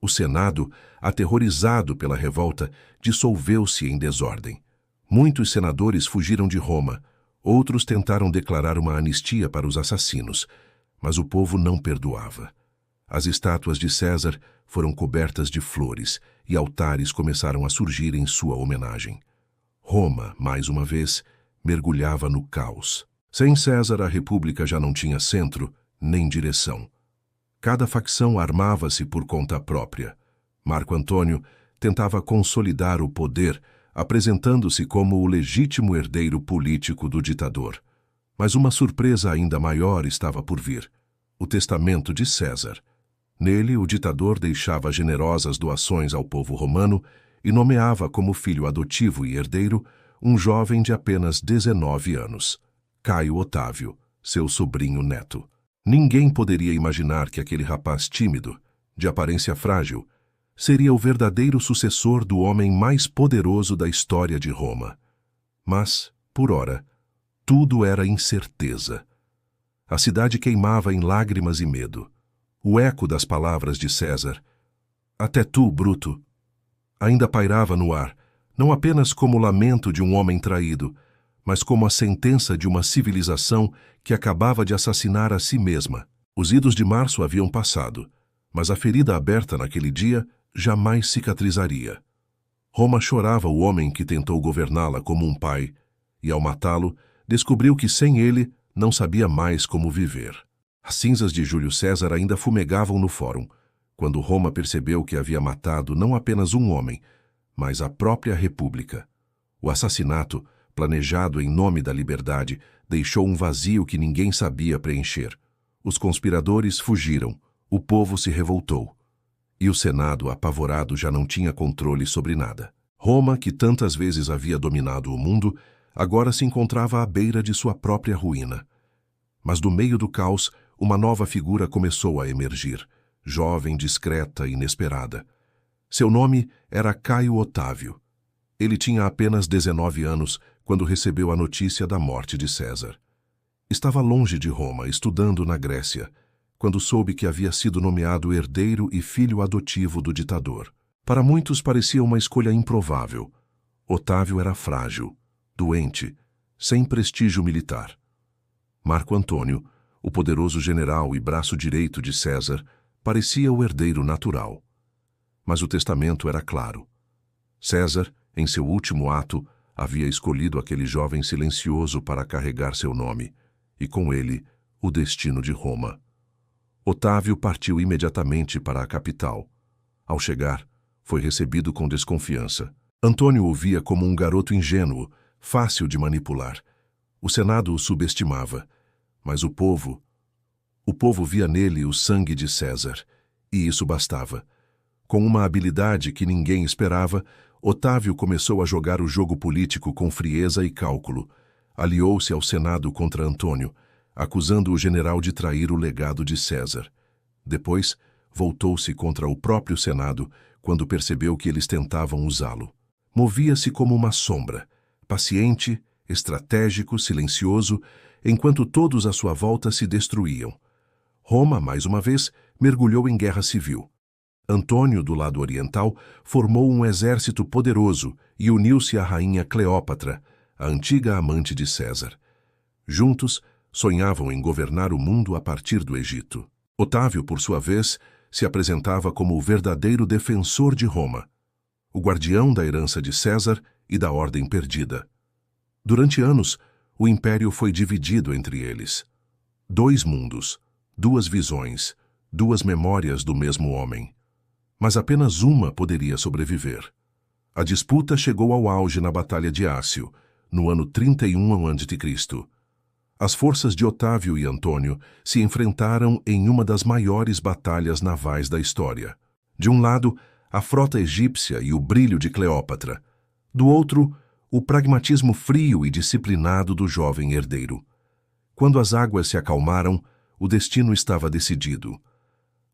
O Senado, aterrorizado pela revolta, dissolveu-se em desordem. Muitos senadores fugiram de Roma, outros tentaram declarar uma anistia para os assassinos, mas o povo não perdoava. As estátuas de César foram cobertas de flores e altares começaram a surgir em sua homenagem. Roma, mais uma vez, mergulhava no caos. Sem César, a república já não tinha centro nem direção. Cada facção armava-se por conta própria. Marco Antônio tentava consolidar o poder, apresentando-se como o legítimo herdeiro político do ditador. Mas uma surpresa ainda maior estava por vir: o testamento de César. Nele, o ditador deixava generosas doações ao povo romano e nomeava como filho adotivo e herdeiro um jovem de apenas 19 anos, Caio Otávio, seu sobrinho neto. Ninguém poderia imaginar que aquele rapaz tímido, de aparência frágil, seria o verdadeiro sucessor do homem mais poderoso da história de Roma. Mas, por ora, tudo era incerteza. A cidade queimava em lágrimas e medo. O eco das palavras de César, "Até tu, Bruto", ainda pairava no ar, não apenas como o lamento de um homem traído, mas como a sentença de uma civilização que acabava de assassinar a si mesma. Os idos de março haviam passado, mas a ferida aberta naquele dia jamais cicatrizaria. Roma chorava o homem que tentou governá-la como um pai, e ao matá-lo, descobriu que sem ele não sabia mais como viver. As cinzas de Júlio César ainda fumegavam no fórum, quando Roma percebeu que havia matado não apenas um homem, mas a própria república. O assassinato, planejado em nome da liberdade, deixou um vazio que ninguém sabia preencher. Os conspiradores fugiram, o povo se revoltou. E o Senado, apavorado, já não tinha controle sobre nada. Roma, que tantas vezes havia dominado o mundo, agora se encontrava à beira de sua própria ruína. Mas do meio do caos, uma nova figura começou a emergir, jovem, discreta e inesperada. Seu nome era Caio Otávio. Ele tinha apenas 19 anos quando recebeu a notícia da morte de César. Estava longe de Roma, estudando na Grécia, quando soube que havia sido nomeado herdeiro e filho adotivo do ditador. Para muitos parecia uma escolha improvável. Otávio era frágil, doente, sem prestígio militar. Marco Antônio, o poderoso general e braço direito de César, parecia o herdeiro natural. Mas o testamento era claro. César, em seu último ato, havia escolhido aquele jovem silencioso para carregar seu nome, e com ele, o destino de Roma. Otávio partiu imediatamente para a capital. Ao chegar, foi recebido com desconfiança. Antônio o via como um garoto ingênuo, fácil de manipular. O Senado o subestimava, mas o povo via nele o sangue de César, e isso bastava. Com uma habilidade que ninguém esperava, Otávio começou a jogar o jogo político com frieza e cálculo. Aliou-se ao Senado contra Antônio, acusando o general de trair o legado de César. Depois, voltou-se contra o próprio Senado quando percebeu que eles tentavam usá-lo. Movia-se como uma sombra, paciente, estratégico, silencioso, enquanto todos à sua volta se destruíam. Roma, mais uma vez, mergulhou em guerra civil. Antônio, do lado oriental, formou um exército poderoso e uniu-se à rainha Cleópatra, a antiga amante de César. Juntos, sonhavam em governar o mundo a partir do Egito. Otávio, por sua vez, se apresentava como o verdadeiro defensor de Roma, o guardião da herança de César e da ordem perdida. Durante anos, o império foi dividido entre eles. 2 mundos, 2 visões, 2 memórias do mesmo homem. Mas apenas uma poderia sobreviver. A disputa chegou ao auge na Batalha de Ácio, no ano 31 a.C. As forças de Otávio e Antônio se enfrentaram em uma das maiores batalhas navais da história. De um lado, a frota egípcia e o brilho de Cleópatra. Do outro, o pragmatismo frio e disciplinado do jovem herdeiro. Quando as águas se acalmaram, o destino estava decidido.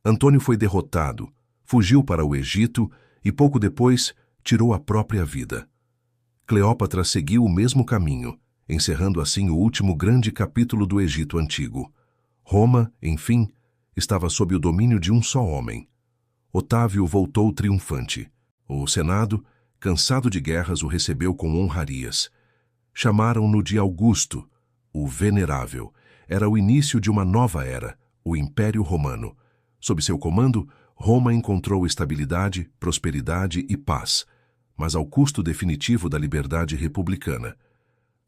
Antônio foi derrotado, fugiu para o Egito e pouco depois tirou a própria vida. Cleópatra seguiu o mesmo caminho, encerrando assim o último grande capítulo do Egito Antigo. Roma, enfim, estava sob o domínio de um só homem. Otávio voltou triunfante. O Senado, cansado de guerras, o recebeu com honrarias. Chamaram-no de Augusto, o Venerável. Era o início de uma nova era, o Império Romano. Sob seu comando, Roma encontrou estabilidade, prosperidade e paz, mas ao custo definitivo da liberdade republicana.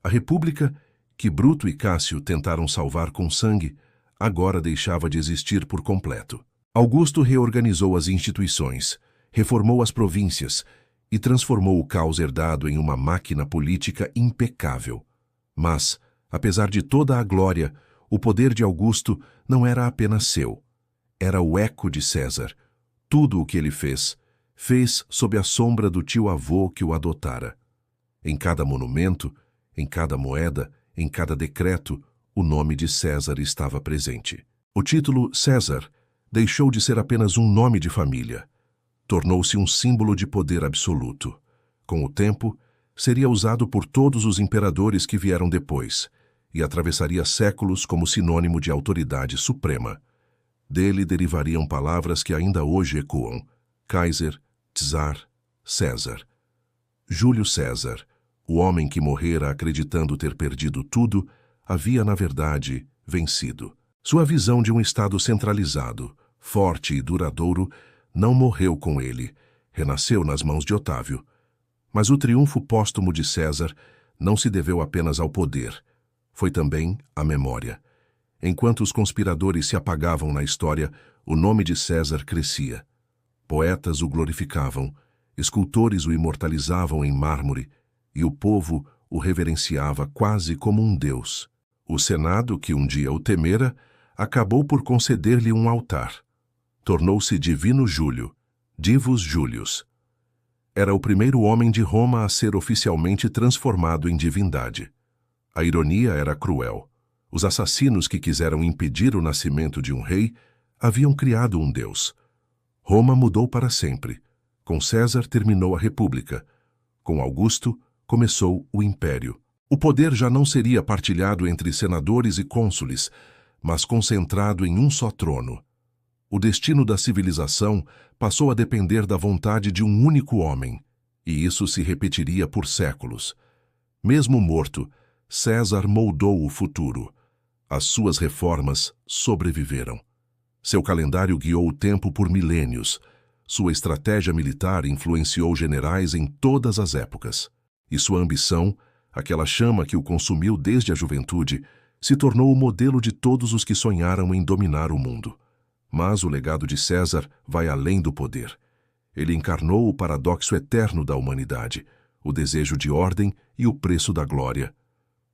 A República, que Bruto e Cássio tentaram salvar com sangue, agora deixava de existir por completo. Augusto reorganizou as instituições, reformou as províncias e transformou o caos herdado em uma máquina política impecável. Mas, apesar de toda a glória, o poder de Augusto não era apenas seu. Era o eco de César. Tudo o que ele fez sob a sombra do tio-avô que o adotara. Em cada monumento, em cada moeda, em cada decreto, o nome de César estava presente. O título César deixou de ser apenas um nome de família. Tornou-se um símbolo de poder absoluto. Com o tempo, seria usado por todos os imperadores que vieram depois e atravessaria séculos como sinônimo de autoridade suprema. Dele derivariam palavras que ainda hoje ecoam: Kaiser, Czar, César. Júlio César, o homem que morrera acreditando ter perdido tudo, havia, na verdade, vencido. Sua visão de um Estado centralizado, forte e duradouro, não morreu com ele, renasceu nas mãos de Otávio. Mas o triunfo póstumo de César não se deveu apenas ao poder, foi também à memória. Enquanto os conspiradores se apagavam na história, o nome de César crescia. Poetas o glorificavam, escultores o imortalizavam em mármore, e o povo o reverenciava quase como um deus. O Senado, que um dia o temera, acabou por conceder-lhe um altar. Tornou-se Divino Júlio, Divus Julius. Era o primeiro homem de Roma a ser oficialmente transformado em divindade. A ironia era cruel. Os assassinos que quiseram impedir o nascimento de um rei haviam criado um deus. Roma mudou para sempre. Com César terminou a República. Com Augusto começou o Império. O poder já não seria partilhado entre senadores e cônsules, mas concentrado em um só trono. O destino da civilização passou a depender da vontade de um único homem, e isso se repetiria por séculos. Mesmo morto, César moldou o futuro. As suas reformas sobreviveram. Seu calendário guiou o tempo por milênios. Sua estratégia militar influenciou generais em todas as épocas. E sua ambição, aquela chama que o consumiu desde a juventude, se tornou o modelo de todos os que sonharam em dominar o mundo. Mas o legado de César vai além do poder. Ele encarnou o paradoxo eterno da humanidade, o desejo de ordem e o preço da glória.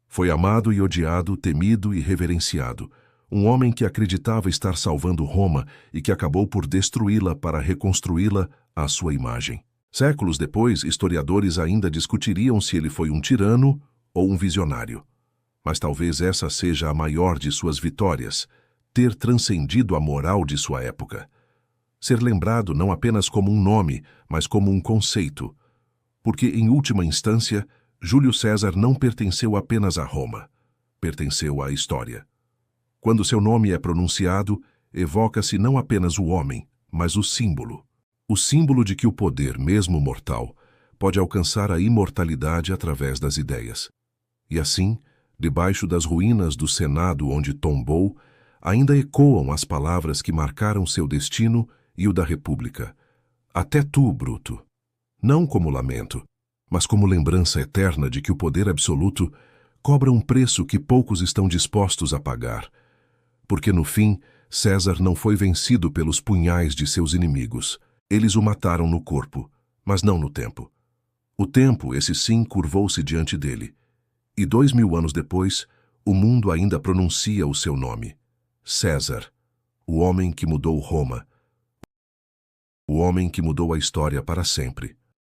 Foi amado e odiado, temido e reverenciado, um homem que acreditava estar salvando Roma e que acabou por destruí-la para reconstruí-la à sua imagem. Séculos depois, historiadores ainda discutiriam se ele foi um tirano ou um visionário. Mas talvez essa seja a maior de suas vitórias, ter transcendido a moral de sua época. Ser lembrado não apenas como um nome, mas como um conceito. Porque, em última instância, Júlio César não pertenceu apenas a Roma, pertenceu à história. Quando seu nome é pronunciado, evoca-se não apenas o homem, mas o símbolo de que o poder, mesmo mortal, pode alcançar a imortalidade através das ideias. E assim, debaixo das ruínas do Senado onde tombou, ainda ecoam as palavras que marcaram seu destino e o da República. Até tu, Bruto. Não como lamento, mas como lembrança eterna de que o poder absoluto cobra um preço que poucos estão dispostos a pagar. Porque no fim, César não foi vencido pelos punhais de seus inimigos. Eles o mataram no corpo, mas não no tempo. O tempo, esse sim, curvou-se diante dele. E 2000 anos depois, o mundo ainda pronuncia o seu nome. César, o homem que mudou Roma, o homem que mudou a história para sempre.